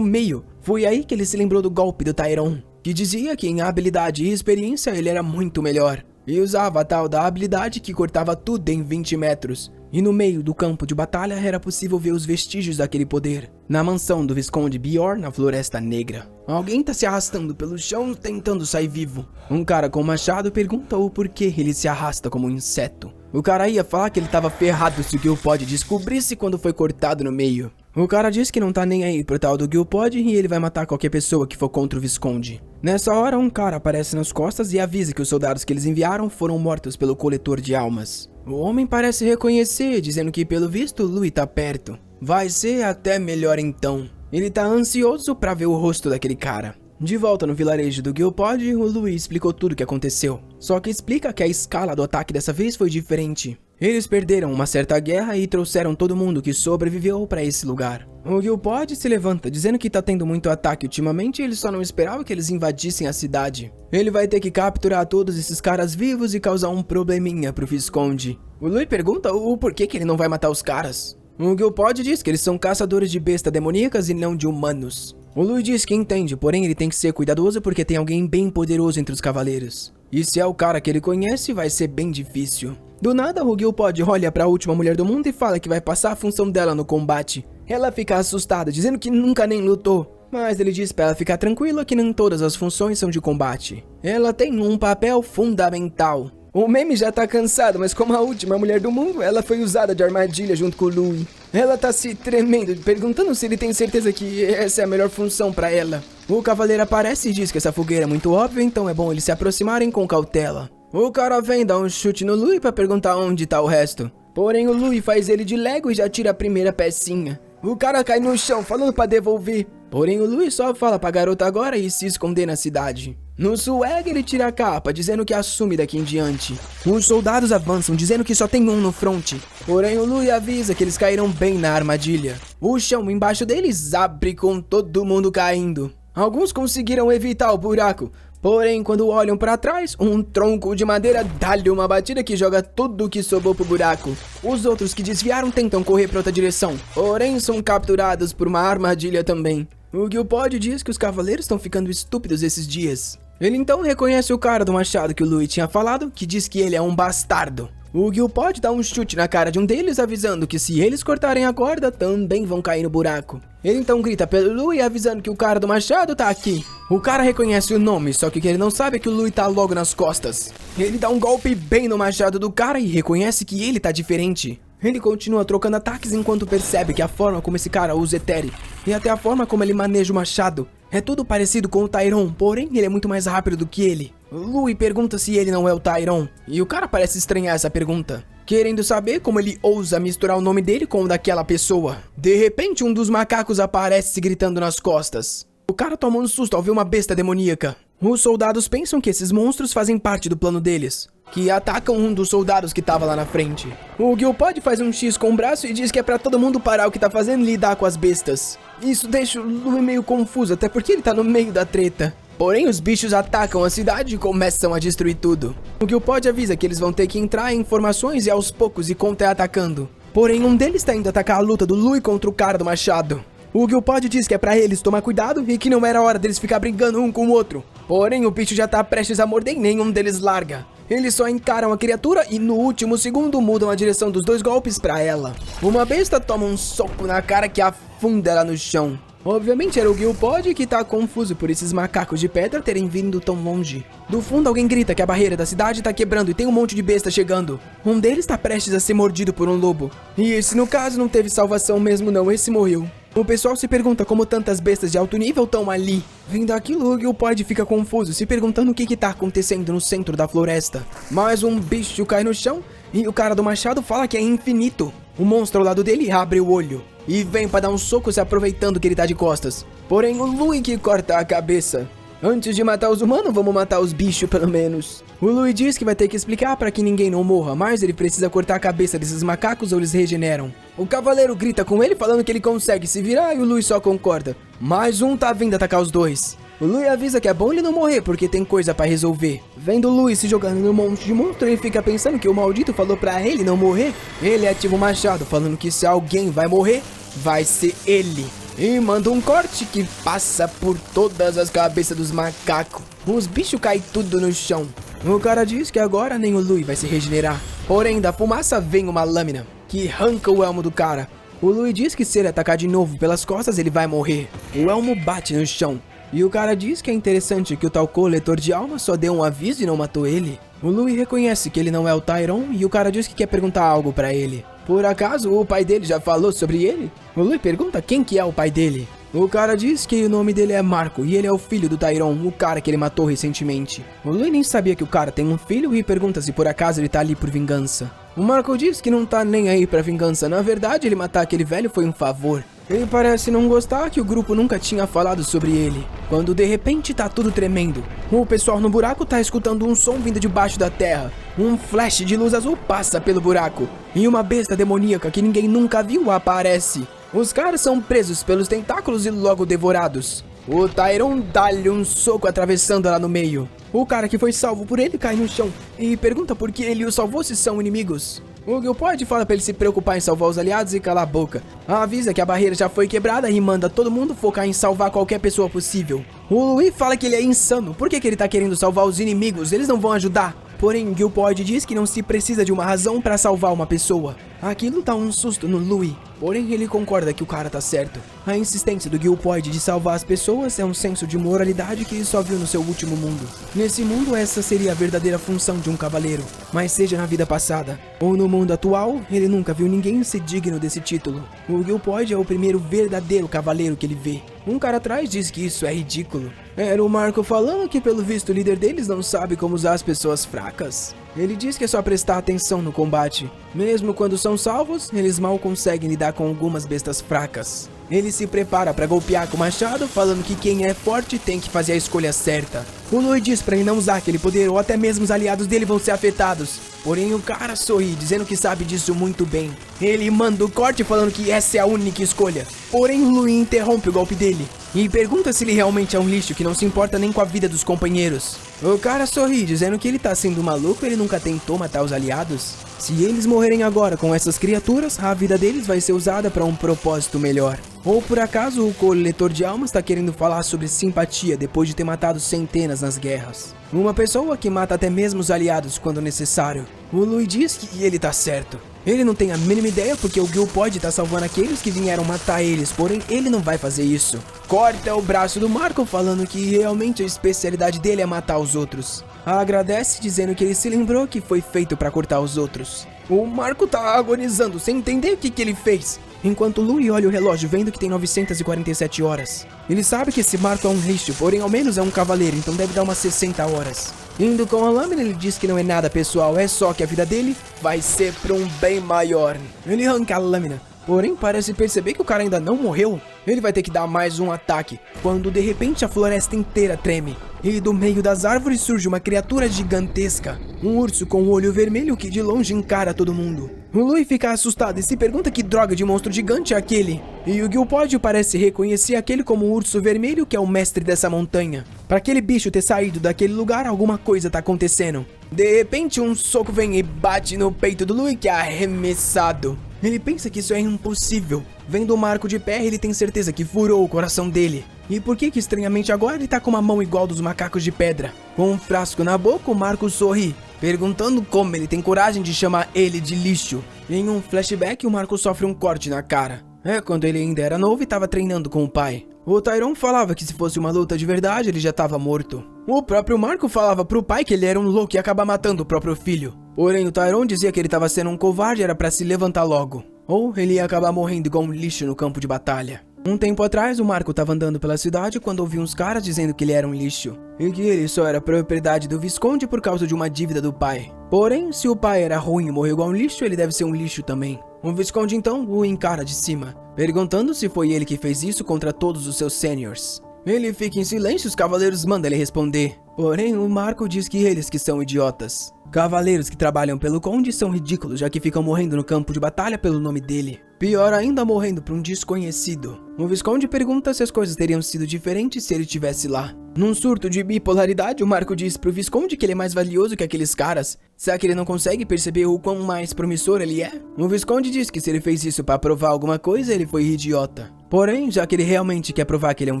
meio. Foi aí que ele se lembrou do golpe do Tyron, que dizia que em habilidade e experiência ele era muito melhor. E usava a tal da habilidade que cortava tudo em 20 metros. E no meio do campo de batalha era possível ver os vestígios daquele poder. Na mansão do Visconde Bjorn, na Floresta Negra. Alguém tá se arrastando pelo chão tentando sair vivo. Um cara com machado pergunta o porquê ele se arrasta como um inseto. O cara ia falar que ele tava ferrado se o Gilpod descobrisse quando foi cortado no meio. O cara diz que não tá nem aí pro tal do Gilpod e ele vai matar qualquer pessoa que for contra o Visconde. Nessa hora, um cara aparece nas costas e avisa que os soldados que eles enviaram foram mortos pelo coletor de almas. O homem parece reconhecer, dizendo que pelo visto Lui tá perto. Vai ser até melhor então. Ele tá ansioso pra ver o rosto daquele cara. De volta no vilarejo do Gilpod, o Lui explicou tudo o que aconteceu. Só que explica que a escala do ataque dessa vez foi diferente. Eles perderam uma certa guerra e trouxeram todo mundo que sobreviveu para esse lugar. O Gilpod se levanta, dizendo que tá tendo muito ataque ultimamente e ele só não esperava que eles invadissem a cidade. Ele vai ter que capturar todos esses caras vivos e causar um probleminha pro Visconde. O Lui pergunta o porquê que ele não vai matar os caras. O Gilpod diz que eles são caçadores de bestas demoníacas e não de humanos. O Lui diz que entende, porém ele tem que ser cuidadoso porque tem alguém bem poderoso entre os cavaleiros. E se é o cara que ele conhece, vai ser bem difícil. Do nada, o Gilpod olha pra última mulher do mundo e fala que vai passar a função dela no combate. Ela fica assustada, dizendo que nunca nem lutou. Mas ele diz pra ela ficar tranquila que nem todas as funções são de combate. Ela tem um papel fundamental. O meme já tá cansado, mas como a última mulher do mundo, ela foi usada de armadilha junto com o Lui. Ela tá se tremendo, perguntando se ele tem certeza que essa é a melhor função pra ela. O cavaleiro aparece e diz que essa fogueira é muito óbvia, então é bom eles se aproximarem com cautela. O cara vem dar um chute no Lui pra perguntar onde tá o resto. Porém o Lui faz ele de Lego e já tira a primeira pecinha. O cara cai no chão falando pra devolver. Porém o Lui só fala pra garota agora e se esconder na cidade. No swag ele tira a capa, dizendo que assume daqui em diante. Os soldados avançam, dizendo que só tem um no front. Porém o Lui avisa que eles caíram bem na armadilha. O chão embaixo deles abre com todo mundo caindo. Alguns conseguiram evitar o buraco. Porém, quando olham pra trás, um tronco de madeira dá-lhe uma batida que joga tudo que sobrou pro buraco. Os outros que desviaram tentam correr pra outra direção, porém são capturados por uma armadilha também. O Gilpod diz que os cavaleiros estão ficando estúpidos esses dias. Ele então reconhece o cara do machado que o Lui tinha falado, que diz que ele é um bastardo. O Gilpod dá um chute na cara de um deles, avisando que se eles cortarem a corda, também vão cair no buraco. Ele então grita pelo Lui, avisando que o cara do machado tá aqui. O cara reconhece o nome, só que o que ele não sabe é que o Lui tá logo nas costas. Ele dá um golpe bem no machado do cara e reconhece que ele tá diferente. Ele continua trocando ataques enquanto percebe que a forma como esse cara usa Eteri e até a forma como ele maneja o machado é tudo parecido com o Tyron, porém ele é muito mais rápido do que ele. Lui pergunta se ele não é o Tyron, e o cara parece estranhar essa pergunta, querendo saber como ele ousa misturar o nome dele com o daquela pessoa. De repente um dos macacos aparece gritando nas costas. O cara toma um susto ao ver uma besta demoníaca. Os soldados pensam que esses monstros fazem parte do plano deles, que atacam um dos soldados que tava lá na frente. O Gilpod faz um X com o braço e diz que é pra todo mundo parar o que tá fazendo e lidar com as bestas. Isso deixa o Lui meio confuso, até porque ele tá no meio da treta. Porém, os bichos atacam a cidade e começam a destruir tudo. O Gilpod avisa que eles vão ter que entrar em informações e aos poucos ir contra-atacando. Porém, um deles tá indo atacar a luta do Lui contra o cara do machado. O Gilpod diz que é pra eles tomar cuidado e que não era hora deles ficar brigando um com o outro. Porém, o bicho já tá prestes a morder e nenhum deles larga. Eles só encaram a criatura e no último segundo mudam a direção dos dois golpes pra ela. Uma besta toma um soco na cara que afunda ela no chão. Obviamente era o Gilpod que tá confuso por esses macacos de pedra terem vindo tão longe. Do fundo alguém grita que a barreira da cidade tá quebrando e tem um monte de besta chegando. Um deles tá prestes a ser mordido por um lobo. E esse no caso não teve salvação mesmo não, esse morreu. O pessoal se pergunta como tantas bestas de alto nível estão ali. Vendo aquilo, o Gilpod fica confuso, se perguntando o que tá acontecendo no centro da floresta. Mais um bicho cai no chão e o cara do machado fala que é infinito. O monstro ao lado dele abre o olho e vem pra dar um soco se aproveitando que ele tá de costas. Porém, o Louie que corta a cabeça. Antes de matar os humanos, vamos matar os bichos pelo menos. O Louie diz que vai ter que explicar pra que ninguém não morra, mas ele precisa cortar a cabeça desses macacos ou eles regeneram. O cavaleiro grita com ele falando que ele consegue se virar e o Louie só concorda. Mais um tá vindo atacar os dois. O Louie avisa que é bom ele não morrer porque tem coisa pra resolver. Vendo o Louie se jogando no monte de monstro, ele fica pensando que o maldito falou pra ele não morrer. Ele ativa o machado falando que se alguém vai morrer, vai ser ele. E manda um corte que passa por todas as cabeças dos macacos. Os bichos caem tudo no chão. O cara diz que agora nem o Louie vai se regenerar. Porém, da fumaça vem uma lâmina que arranca o elmo do cara. O Louie diz que se ele atacar de novo pelas costas, ele vai morrer. O elmo bate no chão. E o cara diz que é interessante que o tal coletor de alma só deu um aviso e não matou ele. O Louie reconhece que ele não é o Tyron e o cara diz que quer perguntar algo pra ele. Por acaso o pai dele já falou sobre ele? O Louie pergunta quem que é o pai dele. O cara diz que o nome dele é Marco e ele é o filho do Tyron, o cara que ele matou recentemente. O Louie nem sabia que o cara tem um filho e pergunta se por acaso ele tá ali por vingança. O Marco diz que não tá nem aí pra vingança, na verdade ele matar aquele velho foi um favor. Ele parece não gostar que o grupo nunca tinha falado sobre ele. Quando de repente tá tudo tremendo. O pessoal no buraco tá escutando um som vindo debaixo da terra. Um flash de luz azul passa pelo buraco. E uma besta demoníaca que ninguém nunca viu aparece. Os caras são presos pelos tentáculos e logo devorados. O Tyron dá-lhe um soco atravessando ela no meio. O cara que foi salvo por ele cai no chão e pergunta por que ele o salvou se são inimigos. O Gilpod fala pra ele se preocupar em salvar os aliados e calar a boca. Avisa que a barreira já foi quebrada e manda todo mundo focar em salvar qualquer pessoa possível. O Louie fala que ele é insano. Por que ele tá querendo salvar os inimigos? Eles não vão ajudar. Porém, Gilpod diz que não se precisa de uma razão pra salvar uma pessoa. Aquilo dá um susto no Louie. Porém, ele concorda que o cara tá certo. A insistência do Gilpod de salvar as pessoas é um senso de moralidade que ele só viu no seu último mundo. Nesse mundo, essa seria a verdadeira função de um cavaleiro. Mas seja na vida passada ou no mundo atual, ele nunca viu ninguém ser digno desse título. O Gilpod é o primeiro verdadeiro cavaleiro que ele vê. Um cara atrás diz que isso é ridículo. Era o Marco falando que pelo visto o líder deles não sabe como usar as pessoas fracas. Ele diz que é só prestar atenção no combate. Mesmo quando são salvos, eles mal conseguem lidar com algumas bestas fracas. Ele se prepara para golpear com o machado, falando que quem é forte tem que fazer a escolha certa. O Louie diz para ele não usar aquele poder ou até mesmo os aliados dele vão ser afetados. Porém o cara sorri, dizendo que sabe disso muito bem. Ele manda o corte falando que essa é a única escolha. Porém o Louie interrompe o golpe dele e pergunta se ele realmente é um lixo que não se importa nem com a vida dos companheiros. O cara sorri, dizendo que ele tá sendo maluco e ele nunca tentou matar os aliados. Se eles morrerem agora com essas criaturas, a vida deles vai ser usada para um propósito melhor. Ou por acaso o coletor de almas está querendo falar sobre simpatia depois de ter matado centenas nas guerras. Uma pessoa que mata até mesmo os aliados quando necessário. O Louie diz que ele tá certo. Ele não tem a mínima ideia porque o Gilpod tá salvando aqueles que vieram matar eles, porém ele não vai fazer isso. Corta o braço do Marco falando que realmente a especialidade dele é matar os outros. Agradece dizendo que ele se lembrou que foi feito pra cortar os outros. O Marco tá agonizando sem entender o que ele fez. Enquanto Louie olha o relógio vendo que tem 947 horas. Ele sabe que esse Marco é um lixo, porém ao menos é um cavaleiro, então deve dar umas 60 horas. Indo com a lâmina, ele diz que não é nada pessoal, é só que a vida dele vai ser pra um bem maior. Ele arranca a lâmina, porém parece perceber que o cara ainda não morreu. Ele vai ter que dar mais um ataque, quando de repente a floresta inteira treme. E do meio das árvores surge uma criatura gigantesca. Um urso com um olho vermelho que de longe encara todo mundo. O Louie fica assustado e se pergunta que droga de monstro gigante é aquele. E o Gilpod parece reconhecer aquele como o urso vermelho que é o mestre dessa montanha. Para aquele bicho ter saído daquele lugar, alguma coisa tá acontecendo. De repente um soco vem e bate no peito do Louie, que é arremessado. Ele pensa que isso é impossível. Vendo o Marco de pé, ele tem certeza que furou o coração dele. E por que estranhamente agora ele tá com uma mão igual dos macacos de pedra? Com um frasco na boca, o Marco sorri, perguntando como ele tem coragem de chamar ele de lixo. Em um flashback, o Marco sofre um corte na cara. É quando ele ainda era novo e estava treinando com o pai. O Tyrone falava que se fosse uma luta de verdade, ele já estava morto. O próprio Marco falava pro pai que ele era um louco e ia acabar matando o próprio filho. Porém, o Tyrone dizia que ele estava sendo um covarde e era pra se levantar logo. Ou ele ia acabar morrendo igual um lixo no campo de batalha. Um tempo atrás, o Marco estava andando pela cidade quando ouviu uns caras dizendo que ele era um lixo. E que ele só era propriedade do Visconde por causa de uma dívida do pai. Porém, se o pai era ruim e morreu igual um lixo, ele deve ser um lixo também. O Visconde então o encara de cima, perguntando se foi ele que fez isso contra todos os seus seniors. Ele fica em silêncio e os cavaleiros mandam ele responder. Porém, o Marco diz que eles que são idiotas. Cavaleiros que trabalham pelo Conde são ridículos, já que ficam morrendo no campo de batalha pelo nome dele. Pior ainda, morrendo por um desconhecido. O Visconde pergunta se as coisas teriam sido diferentes se ele estivesse lá. Num surto de bipolaridade, o Marco diz pro Visconde que ele é mais valioso que aqueles caras. Será que ele não consegue perceber o quão mais promissor ele é? O Visconde diz que se ele fez isso para provar alguma coisa, ele foi idiota. Porém, já que ele realmente quer provar que ele é um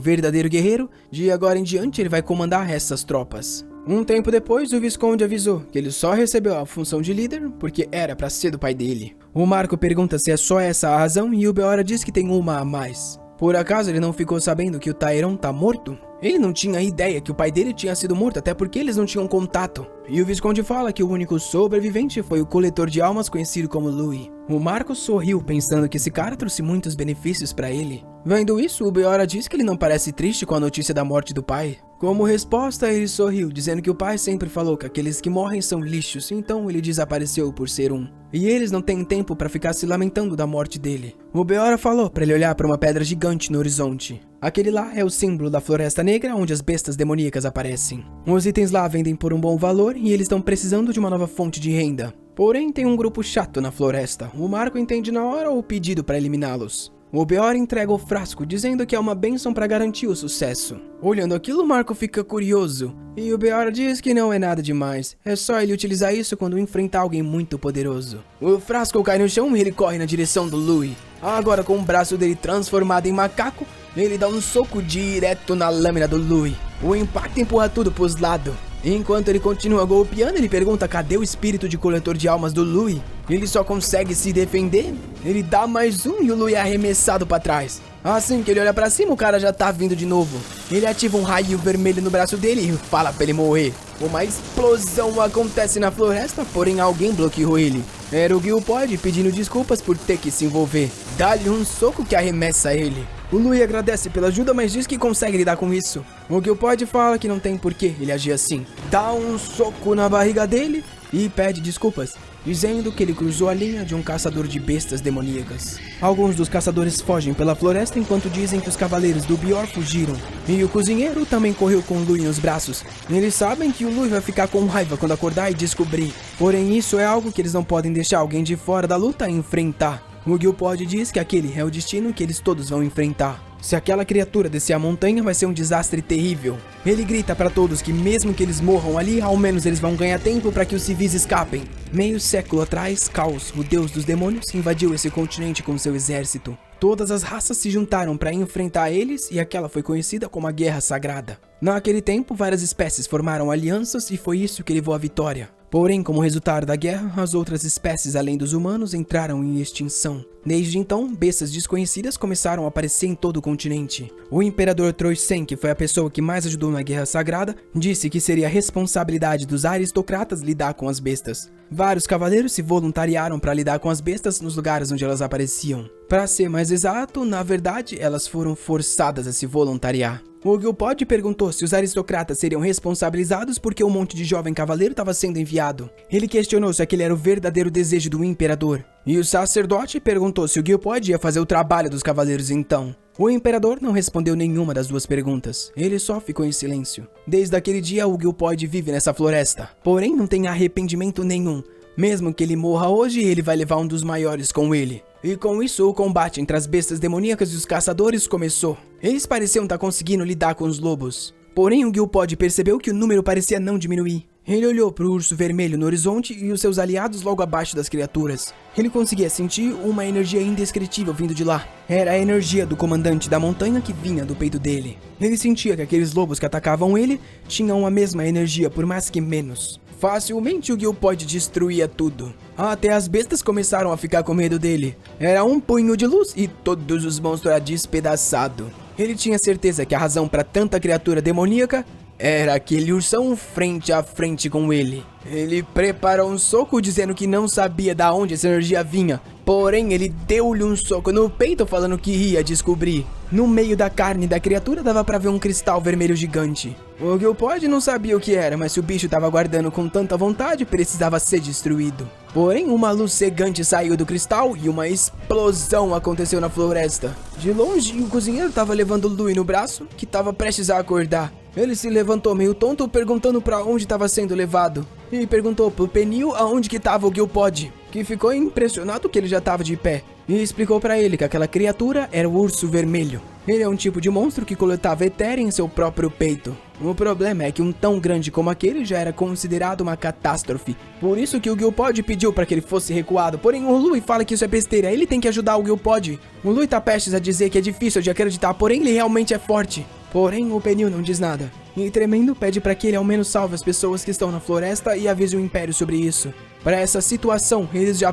verdadeiro guerreiro, de agora em diante ele vai comandar essas tropas. Um tempo depois, o Visconde avisou que ele só recebeu a função de líder porque era pra ser do pai dele. O Marco pergunta se é só essa a razão e o Beora diz que tem uma a mais. Por acaso ele não ficou sabendo que o Tyrone tá morto? Ele não tinha ideia que o pai dele tinha sido morto, até porque eles não tinham contato. E o Visconde fala que o único sobrevivente foi o coletor de almas conhecido como Louis. O Marco sorriu pensando que esse cara trouxe muitos benefícios pra ele. Vendo isso, o Beora diz que ele não parece triste com a notícia da morte do pai. Como resposta, ele sorriu, dizendo que o pai sempre falou que aqueles que morrem são lixos, então ele desapareceu por ser um. E eles não têm tempo pra ficar se lamentando da morte dele. O Beora falou pra ele olhar pra uma pedra gigante no horizonte. Aquele lá é o símbolo da Floresta Negra, onde as bestas demoníacas aparecem. Os itens lá vendem por um bom valor e eles estão precisando de uma nova fonte de renda. Porém, tem um grupo chato na floresta. O Marco entende na hora o pedido para eliminá-los. O Beora entrega o frasco, dizendo que é uma bênção para garantir o sucesso. Olhando aquilo, o Marco fica curioso. E o Beora diz que não é nada demais. É só ele utilizar isso quando enfrentar alguém muito poderoso. O frasco cai no chão e ele corre na direção do Louis. Agora, com o braço dele transformado em macaco, ele dá um soco direto na lâmina do Louis. O impacto empurra tudo pros lados. Enquanto ele continua golpeando, ele pergunta cadê o espírito de coletor de almas do Louis. Ele só consegue se defender. Ele dá mais um e o Louis é arremessado pra trás. Assim que ele olha pra cima, o cara já tá vindo de novo. Ele ativa um raio vermelho no braço dele e fala pra ele morrer. Uma explosão acontece na floresta, porém alguém bloqueou ele. Era o Guilpod pedindo desculpas por ter que se envolver. Dá-lhe um soco que arremessa ele. O Louis agradece pela ajuda, mas diz que consegue lidar com isso. O Guilpod fala que não tem porquê ele agir assim. Dá um soco na barriga dele e pede desculpas, dizendo que ele cruzou a linha de um caçador de bestas demoníacas. Alguns dos caçadores fogem pela floresta enquanto dizem que os cavaleiros do Bior fugiram. E o cozinheiro também correu com o Louis nos braços. Eles sabem que o Louis vai ficar com raiva quando acordar e descobrir. Porém, isso é algo que eles não podem deixar alguém de fora da luta enfrentar. O Guilpod diz que aquele é o destino que eles todos vão enfrentar. Se aquela criatura descer a montanha, vai ser um desastre terrível. Ele grita para todos que mesmo que eles morram ali, ao menos eles vão ganhar tempo para que os civis escapem. Meio século atrás, Caos, o deus dos demônios, invadiu esse continente com seu exército. Todas as raças se juntaram para enfrentar eles e aquela foi conhecida como a Guerra Sagrada. Naquele tempo, várias espécies formaram alianças e foi isso que levou à vitória. Porém, como resultado da guerra, as outras espécies além dos humanos entraram em extinção. Desde então, bestas desconhecidas começaram a aparecer em todo o continente. O imperador Troisen, que foi a pessoa que mais ajudou na Guerra Sagrada, disse que seria a responsabilidade dos aristocratas lidar com as bestas. Vários cavaleiros se voluntariaram para lidar com as bestas nos lugares onde elas apareciam. Para ser mais exato, na verdade, elas foram forçadas a se voluntariar. O Guilpod perguntou se os aristocratas seriam responsabilizados porque um monte de jovem cavaleiro estava sendo enviado. Ele questionou se aquele era o verdadeiro desejo do imperador. E o sacerdote perguntou se o Guilpod ia fazer o trabalho dos cavaleiros então. O imperador não respondeu nenhuma das duas perguntas. Ele só ficou em silêncio. Desde aquele dia, o Guilpod vive nessa floresta. Porém, não tem arrependimento nenhum. Mesmo que ele morra hoje, ele vai levar um dos maiores com ele. E com isso, o combate entre as bestas demoníacas e os caçadores começou. Eles pareciam estar conseguindo lidar com os lobos. Porém, o Guilpod percebeu que o número parecia não diminuir. Ele olhou para o urso vermelho no horizonte e os seus aliados logo abaixo das criaturas. Ele conseguia sentir uma energia indescritível vindo de lá. Era a energia do comandante da montanha que vinha do peito dele. Ele sentia que aqueles lobos que atacavam ele tinham a mesma energia, por mais que menos. Facilmente o Gilpod destruía tudo. Até as bestas começaram a ficar com medo dele. Era um punho de luz e todos os monstros eram despedaçados. Ele tinha certeza que a razão para tanta criatura demoníaca era aquele ursão frente a frente com ele. Ele preparou um soco dizendo que não sabia de onde essa energia vinha. Porém, ele deu-lhe um soco no peito falando que ia descobrir. No meio da carne da criatura dava pra ver um cristal vermelho gigante. O Gilpod não sabia o que era, mas se o bicho tava guardando com tanta vontade, precisava ser destruído. Porém, uma luz cegante saiu do cristal e uma explosão aconteceu na floresta. De longe, o cozinheiro tava levando Louie no braço, que tava prestes a acordar. Ele se levantou meio tonto, perguntando pra onde estava sendo levado. E perguntou pro Peniel aonde que tava o Gilpod, que ficou impressionado que ele já tava de pé. E explicou pra ele que aquela criatura era o urso vermelho. Ele é um tipo de monstro que coletava etéreo em seu próprio peito. O problema é que um tão grande como aquele já era considerado uma catástrofe. Por isso que o Gilpod pediu para que ele fosse recuado. Porém o Louie fala que isso é besteira, ele tem que ajudar o Gilpod. O Louie tá prestes a dizer que é difícil de acreditar, porém ele realmente é forte. Porém o Peniel não diz nada. E tremendo pede para que ele ao menos salve as pessoas que estão na floresta e avise o Império sobre isso. Para essa situação, eles já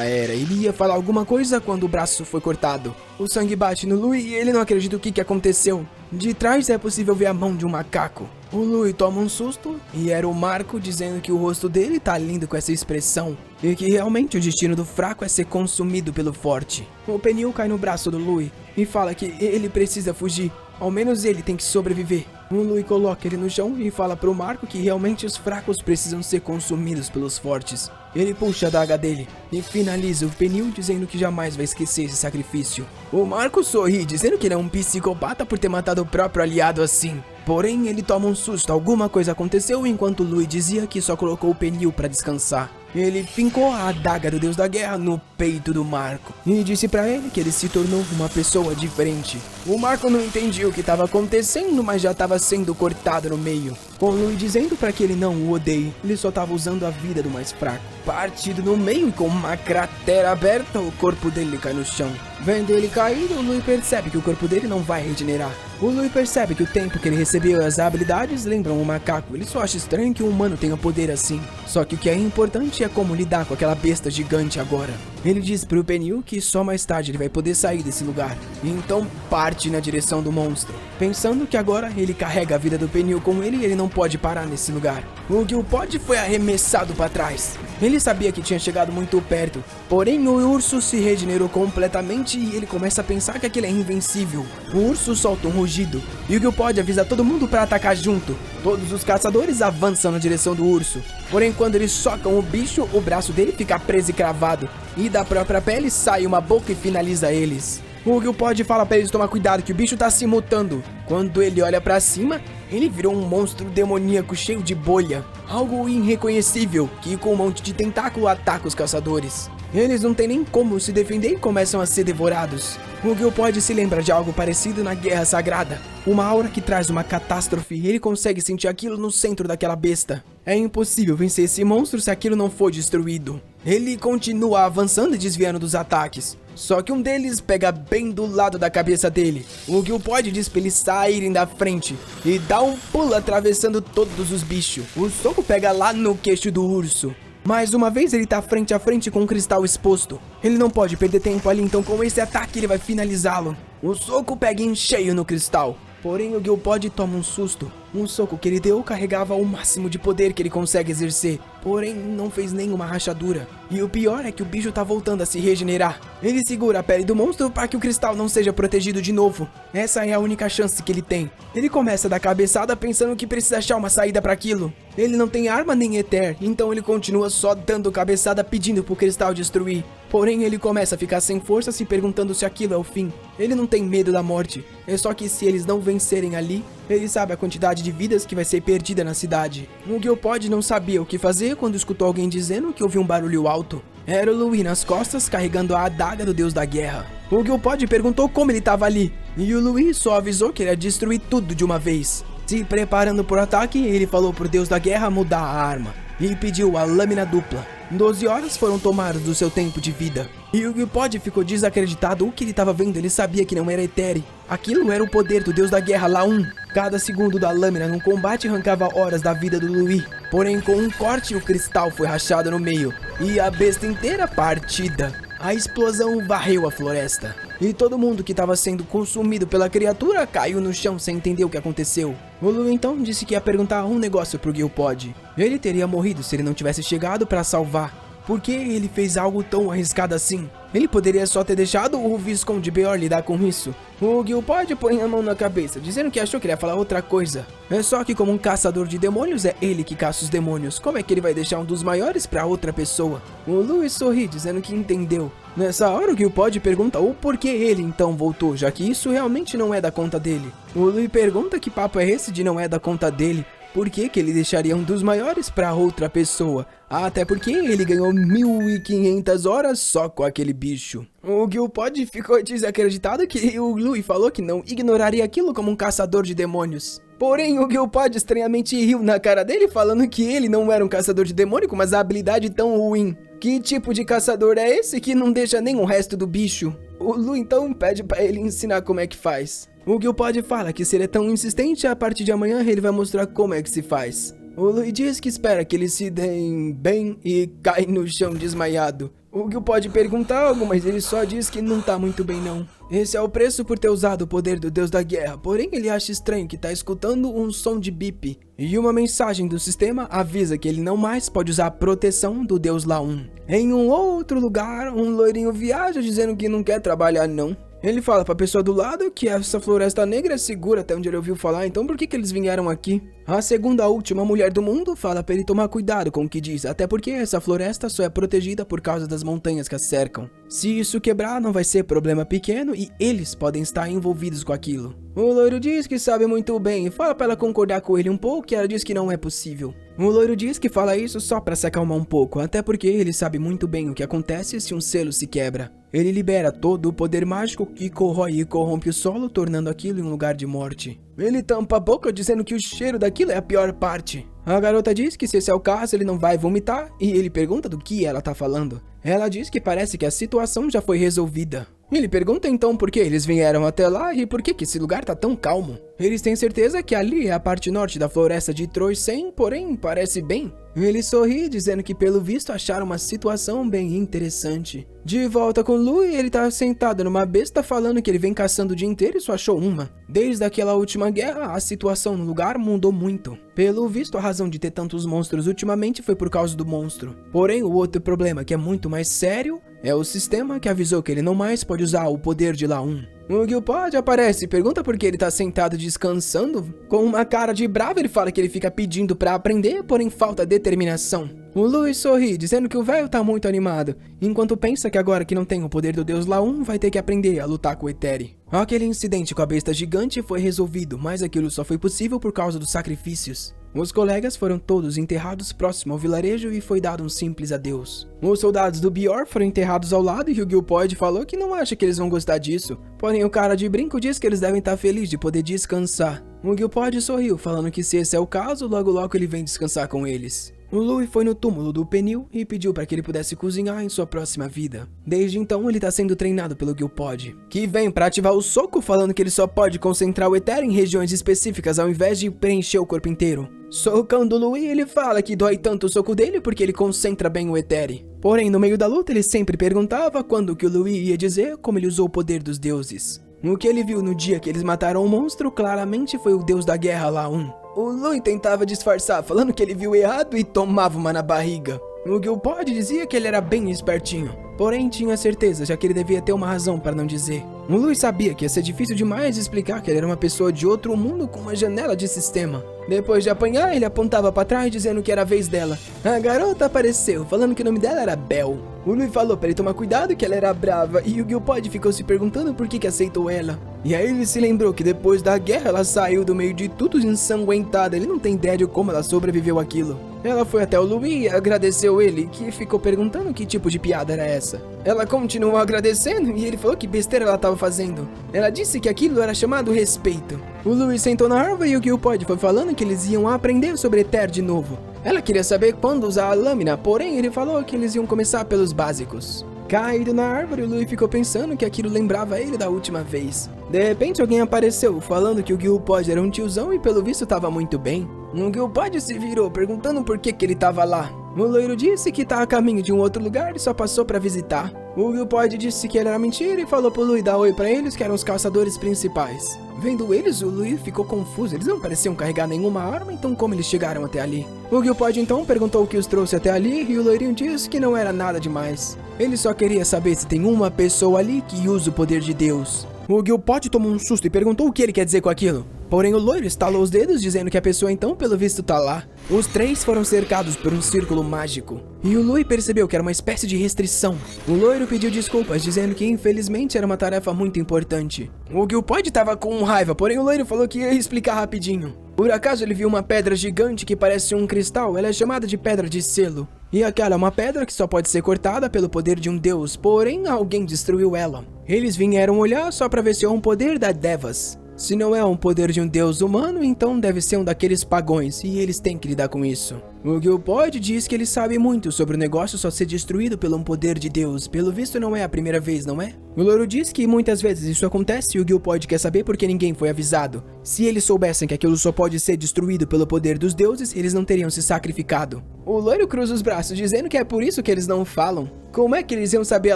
era. Ele ia falar alguma coisa quando o braço foi cortado. O sangue bate no Louie e ele não acredita o que aconteceu. De trás é possível ver a mão de um macaco. O Louie toma um susto e era o Marco dizendo que o rosto dele tá lindo com essa expressão. E que realmente o destino do fraco é ser consumido pelo forte. O Peniel cai no braço do Louie e fala que ele precisa fugir. Ao menos ele tem que sobreviver. O Louie coloca ele no chão e fala pro Marco que realmente os fracos precisam ser consumidos pelos fortes. Ele puxa a adaga dele e finaliza o Peniel dizendo que jamais vai esquecer esse sacrifício. O Marco sorri dizendo que ele é um psicopata por ter matado o próprio aliado assim. Porém, ele toma um susto, alguma coisa aconteceu enquanto o Louie dizia que só colocou o Peniel para descansar. Ele fincou a adaga do deus da guerra no peito do Marco e disse pra ele que ele se tornou uma pessoa diferente. O Marco não entendia o que estava acontecendo, mas já estava sendo cortado no meio, com o Louie dizendo pra que ele não o odeie, ele só estava usando a vida do mais fraco. Partido no meio e com uma cratera aberta, o corpo dele cai no chão. Vendo ele cair, o Louie percebe que o corpo dele não vai regenerar. O Louie percebe que o tempo que ele recebeu as habilidades lembram um macaco. Ele só acha estranho que um humano tenha poder assim. Só que o que é importante é como lidar com aquela besta gigante agora. Ele diz pro Peniel que só mais tarde ele vai poder sair desse lugar. E então parte na direção do monstro, pensando que agora ele carrega a vida do Peniel com ele e ele não pode parar nesse lugar. O Gilpod foi arremessado para trás. Ele sabia que tinha chegado muito perto, porém o urso se regenerou completamente e ele começa a pensar que aquele é invencível. O urso solta um rugido e o Gilpod avisa todo mundo para atacar junto. Todos os caçadores avançam na direção do urso, porém quando eles socam o bicho, o braço dele fica preso e cravado, e da própria pele sai uma boca e finaliza eles. O Gilpod fala pra eles tomar cuidado que o bicho tá se mutando. Quando ele olha pra cima, ele virou um monstro demoníaco cheio de bolha. Algo irreconhecível, que com um monte de tentáculo ataca os caçadores. Eles não têm nem como se defender e começam a ser devorados. O Gilpod se lembra de algo parecido na Guerra Sagrada. Uma aura que traz uma catástrofe e ele consegue sentir aquilo no centro daquela besta. É impossível vencer esse monstro se aquilo não for destruído. Ele continua avançando e desviando dos ataques. Só que um deles pega bem do lado da cabeça dele. O Gilpod diz pra eles saírem da frente e dá um pulo atravessando todos os bichos. O soco pega lá no queixo do urso. Mais uma vez ele tá frente a frente com um cristal exposto. Ele não pode perder tempo ali, então com esse ataque ele vai finalizá-lo. O soco pega em cheio no cristal. Porém o Gilpod toma um susto. Um soco que ele deu carregava o máximo de poder que ele consegue exercer, porém não fez nenhuma rachadura. E o pior é que o bicho tá voltando a se regenerar. Ele segura a pele do monstro para que o cristal não seja protegido de novo. Essa é a única chance que ele tem. Ele começa a dar cabeçada pensando que precisa achar uma saída para aquilo. Ele não tem arma nem ether, então ele continua só dando cabeçada pedindo pro cristal destruir. Porém ele começa a ficar sem força se perguntando se aquilo é o fim. Ele não tem medo da morte, é só que se eles não vencerem ali, ele sabe a quantidade de vidas que vai ser perdida na cidade. O Gilpod não sabia o que fazer quando escutou alguém dizendo que ouviu um barulho alto. Era o Louie nas costas carregando a adaga do deus da guerra. O Gilpod perguntou como ele estava ali, e o Louie só avisou que ele ia destruir tudo de uma vez. Se preparando por ataque, ele falou pro deus da guerra mudar a arma e pediu a lâmina dupla. 12 horas foram tomadas do seu tempo de vida. E o Gilpod ficou desacreditado. O que ele estava vendo, ele sabia que não era Eteri. Aquilo era o poder do deus da guerra, Laun. Cada segundo da lâmina no combate arrancava horas da vida do Louis. Porém, com um corte, o cristal foi rachado no meio. E a besta inteira partida. A explosão varreu a floresta. E todo mundo que estava sendo consumido pela criatura caiu no chão sem entender o que aconteceu. O Louis então disse que ia perguntar um negócio pro Gilpod. Ele teria morrido se ele não tivesse chegado para salvar. Por que ele fez algo tão arriscado assim? Ele poderia só ter deixado o Visconde Beor lidar com isso. O Gilpod põe a mão na cabeça, dizendo que achou que ele ia falar outra coisa. É só que como um caçador de demônios, é ele que caça os demônios. Como é que ele vai deixar um dos maiores pra outra pessoa? O Louis sorri, dizendo que entendeu. Nessa hora o Gilpod pergunta o porquê ele então voltou, já que isso realmente não é da conta dele. O Louis pergunta que papo é esse de não é da conta dele. Por que ele deixaria um dos maiores pra outra pessoa? Até porque ele ganhou 1500 horas só com aquele bicho. O Gilpod ficou desacreditado que o Louis falou que não ignoraria aquilo como um caçador de demônios. Porém, o Gilpod estranhamente riu na cara dele, falando que ele não era um caçador de demônio com uma habilidade tão ruim. Que tipo de caçador é esse que não deixa nem o resto do bicho? O Louis então pede pra ele ensinar como é que faz. O Gilpod fala que se ele é tão insistente, a partir de amanhã ele vai mostrar como é que se faz. O Louis diz que espera que eles se deem bem e cai no chão desmaiado. O Gilpod pergunta algo, mas ele só diz que não tá muito bem não. Esse é o preço por ter usado o poder do deus da guerra, porém ele acha estranho que tá escutando um som de bip. E uma mensagem do sistema avisa que ele não mais pode usar a proteção do deus Laun. Em um outro lugar, um loirinho viaja dizendo que não quer trabalhar não. Ele fala pra pessoa do lado que essa floresta negra é segura até onde ele ouviu falar, então por que eles vieram aqui? A segunda última mulher do mundo fala pra ele tomar cuidado com o que diz, até porque essa floresta só é protegida por causa das montanhas que a cercam. Se isso quebrar, não vai ser problema pequeno e eles podem estar envolvidos com aquilo. O loiro diz que sabe muito bem e fala pra ela concordar com ele um pouco e ela diz que não é possível. O loiro diz que fala isso só pra se acalmar um pouco, até porque ele sabe muito bem o que acontece se um selo se quebra. Ele libera todo o poder mágico que corrói e corrompe o solo, tornando aquilo em um lugar de morte. Ele tampa a boca dizendo que o cheiro daquilo é a pior parte. A garota diz que se esse é o caso ele não vai vomitar e ele pergunta do que ela tá falando. Ela diz que parece que a situação já foi resolvida. Ele pergunta então por que eles vieram até lá e por que esse lugar tá tão calmo. Eles têm certeza que ali é a parte norte da floresta de Troisen, porém parece bem. Ele sorri, dizendo que pelo visto acharam uma situação bem interessante. De volta com Louis, ele tá sentado numa besta falando que ele vem caçando o dia inteiro e só achou uma. Desde aquela última guerra, a situação no lugar mudou muito. Pelo visto, a razão de ter tantos monstros ultimamente foi por causa do monstro. Porém, o outro problema, que é muito mais sério, é o sistema que avisou que ele não mais pode usar o poder de Laun. O Gilpod aparece e pergunta por que ele tá sentado descansando. Com uma cara de bravo, ele fala que ele fica pedindo pra aprender, porém falta determinação. O Louis sorri, dizendo que o velho tá muito animado, enquanto pensa que agora que não tem o poder do deus Laun, vai ter que aprender a lutar com o Eteri. Aquele incidente com a besta gigante foi resolvido, mas aquilo só foi possível por causa dos sacrifícios. Os colegas foram todos enterrados próximo ao vilarejo e foi dado um simples adeus. Os soldados do Beor foram enterrados ao lado e o Gilpod falou que não acha que eles vão gostar disso. Porém, o cara de brinco diz que eles devem estar felizes de poder descansar. O Gilpod sorriu, falando que se esse é o caso, logo logo ele vem descansar com eles. O Louis foi no túmulo do Penil e pediu para que ele pudesse cozinhar em sua próxima vida. Desde então, ele está sendo treinado pelo Gilpod, que vem para ativar o soco, falando que ele só pode concentrar o Ether em regiões específicas ao invés de preencher o corpo inteiro. Socando o Louis, ele fala que dói tanto o soco dele porque ele concentra bem o Ether. Porém, no meio da luta, ele sempre perguntava quando que o Louis ia dizer como ele usou o poder dos deuses. O que ele viu no dia que eles mataram o monstro claramente foi o deus da guerra Laun. O Louis tentava disfarçar, falando que ele viu errado e tomava uma na barriga. O Gilpod dizia que ele era bem espertinho, porém tinha certeza, já que ele devia ter uma razão para não dizer. O Louis sabia que ia ser difícil demais explicar que ele era uma pessoa de outro mundo com uma janela de sistema. Depois de apanhar, ele apontava para trás dizendo que era a vez dela. A garota apareceu, falando que o nome dela era Belle. O Louis falou para ele tomar cuidado que ela era brava e o Gilpod ficou se perguntando por que aceitou ela. E aí ele se lembrou que depois da guerra ela saiu do meio de tudo ensanguentada, ele não tem ideia de como ela sobreviveu àquilo. Ela foi até o Louis e agradeceu ele, que ficou perguntando que tipo de piada era essa. Ela continuou agradecendo e ele falou que besteira ela estava fazendo. Ela disse que aquilo era chamado respeito. O Louis sentou na árvore e o Gilpod foi falando que eles iam aprender sobre Ether de novo. Ela queria saber quando usar a lâmina, porém ele falou que eles iam começar pelos básicos. Caído na árvore, o Louie ficou pensando que aquilo lembrava ele da última vez. De repente alguém apareceu, falando que o Gilpod era um tiozão e pelo visto estava muito bem. O Gilpod se virou, perguntando por que ele estava lá. O loiro disse que tá a caminho de um outro lugar e só passou para visitar. O Gilpod disse que era mentira e falou pro Louie dar oi para eles, que eram os caçadores principais. Vendo eles, o Louie ficou confuso, eles não pareciam carregar nenhuma arma, então como eles chegaram até ali? O Gilpod então perguntou o que os trouxe até ali e o loirinho disse que não era nada demais. Ele só queria saber se tem uma pessoa ali que usa o poder de Deus. O Gilpod tomou um susto e perguntou o que ele quer dizer com aquilo. Porém o loiro estalou os dedos dizendo que a pessoa então pelo visto tá lá. Os três foram cercados por um círculo mágico. E o Louie percebeu que era uma espécie de restrição. O loiro pediu desculpas dizendo que infelizmente era uma tarefa muito importante. O Gilpod tava com raiva, porém o loiro falou que ia explicar rapidinho. Por acaso ele viu uma pedra gigante que parece um cristal, ela é chamada de pedra de selo. E aquela é uma pedra que só pode ser cortada pelo poder de um deus, porém alguém destruiu ela. Eles vieram olhar só pra ver se é um poder da Devas. Se não é um poder de um deus humano, então deve ser um daqueles pagões, e eles têm que lidar com isso. O Gilpod diz que ele sabe muito sobre o negócio só ser destruído pelo um poder de Deus. Pelo visto não é a primeira vez, não é? O loiro diz que muitas vezes isso acontece e o Gilpod quer saber porque ninguém foi avisado. Se eles soubessem que aquilo só pode ser destruído pelo poder dos deuses, eles não teriam se sacrificado. O loiro cruza os braços dizendo que é por isso que eles não falam. Como é que eles iam saber a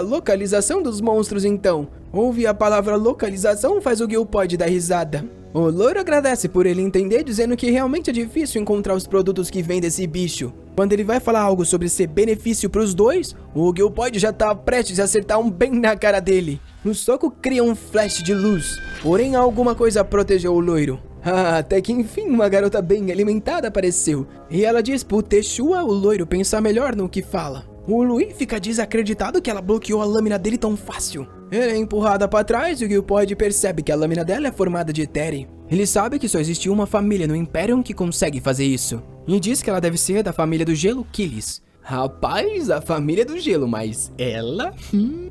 localização dos monstros então? Ouvir a palavra localização faz o Gilpod dar risada. O loiro agradece por ele entender, dizendo que realmente é difícil encontrar os produtos que vêm desse bicho. Quando ele vai falar algo sobre ser benefício pros dois, o Gilpod já tá prestes a acertar um bem na cara dele. O soco cria um flash de luz, porém alguma coisa protegeu o loiro. Até que enfim uma garota bem alimentada apareceu, e ela diz pro Techua, o loiro, pensar melhor no que fala. O Louie fica desacreditado que ela bloqueou a lâmina dele tão fácil. Ela é empurrada para trás e o Gilpod percebe que a lâmina dela é formada de Eteri. Ele sabe que só existe uma família no Imperium que consegue fazer isso. E diz que ela deve ser da família do Gelo Killis. Rapaz, a família do gelo, mas ela?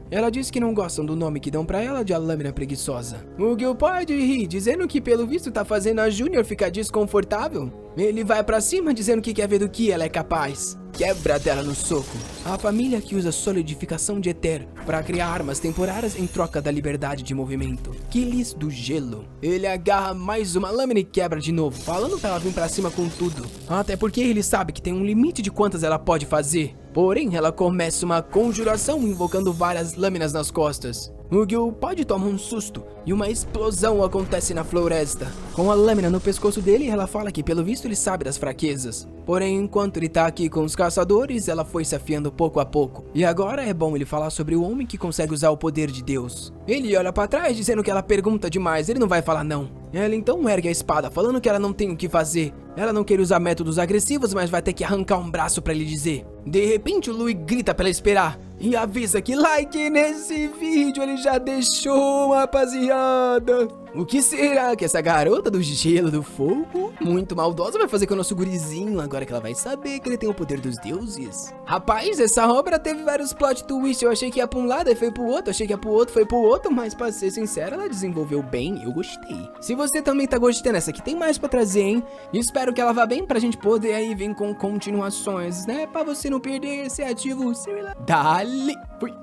Ela diz que não gostam do nome que dão pra ela de a lâmina preguiçosa. O Gilpod ri, dizendo que pelo visto tá fazendo a Junior ficar desconfortável. Ele vai pra cima dizendo que quer ver do que ela é capaz. Quebra dela no soco. A família que usa solidificação de Ether para criar armas temporárias em troca da liberdade de movimento. Killis do Gelo. Ele agarra mais uma lâmina e quebra de novo, falando pra ela vir pra cima com tudo. Até porque ele sabe que tem um limite de quantas ela pode fazer. Porém, ela começa uma conjuração invocando várias lâminas nas costas. O Gilpod toma um susto e uma explosão acontece na floresta. Com a lâmina no pescoço dele, ela fala que pelo visto ele sabe das fraquezas. Porém, enquanto ele tá aqui com os caçadores, ela foi se afiando pouco a pouco. E agora é bom ele falar sobre o homem que consegue usar o poder de Deus. Ele olha pra trás dizendo que ela pergunta demais, ele não vai falar não. Ela então ergue a espada, falando que ela não tem o que fazer. Ela não quer usar métodos agressivos, mas vai ter que arrancar um braço pra ele dizer. De repente o Louie grita pra ela esperar e avisa que like nesse vídeo ele já deixou, rapaziada. O que será que essa garota do gelo, do fogo, muito maldosa, vai fazer com o nosso gurizinho agora que ela vai saber que ele tem o poder dos deuses? Rapaz, essa obra teve vários plot twists. Eu achei que ia pra um lado e foi pro outro, achei que ia pro outro, foi pro outro, mas pra ser sincero, ela desenvolveu bem, eu gostei. Se você também tá gostando, essa aqui tem mais pra trazer, hein? Espero que ela vá bem pra gente poder aí vir com continuações, né? Pra você não perder, ser ativo, sei lá. Dale! Fui!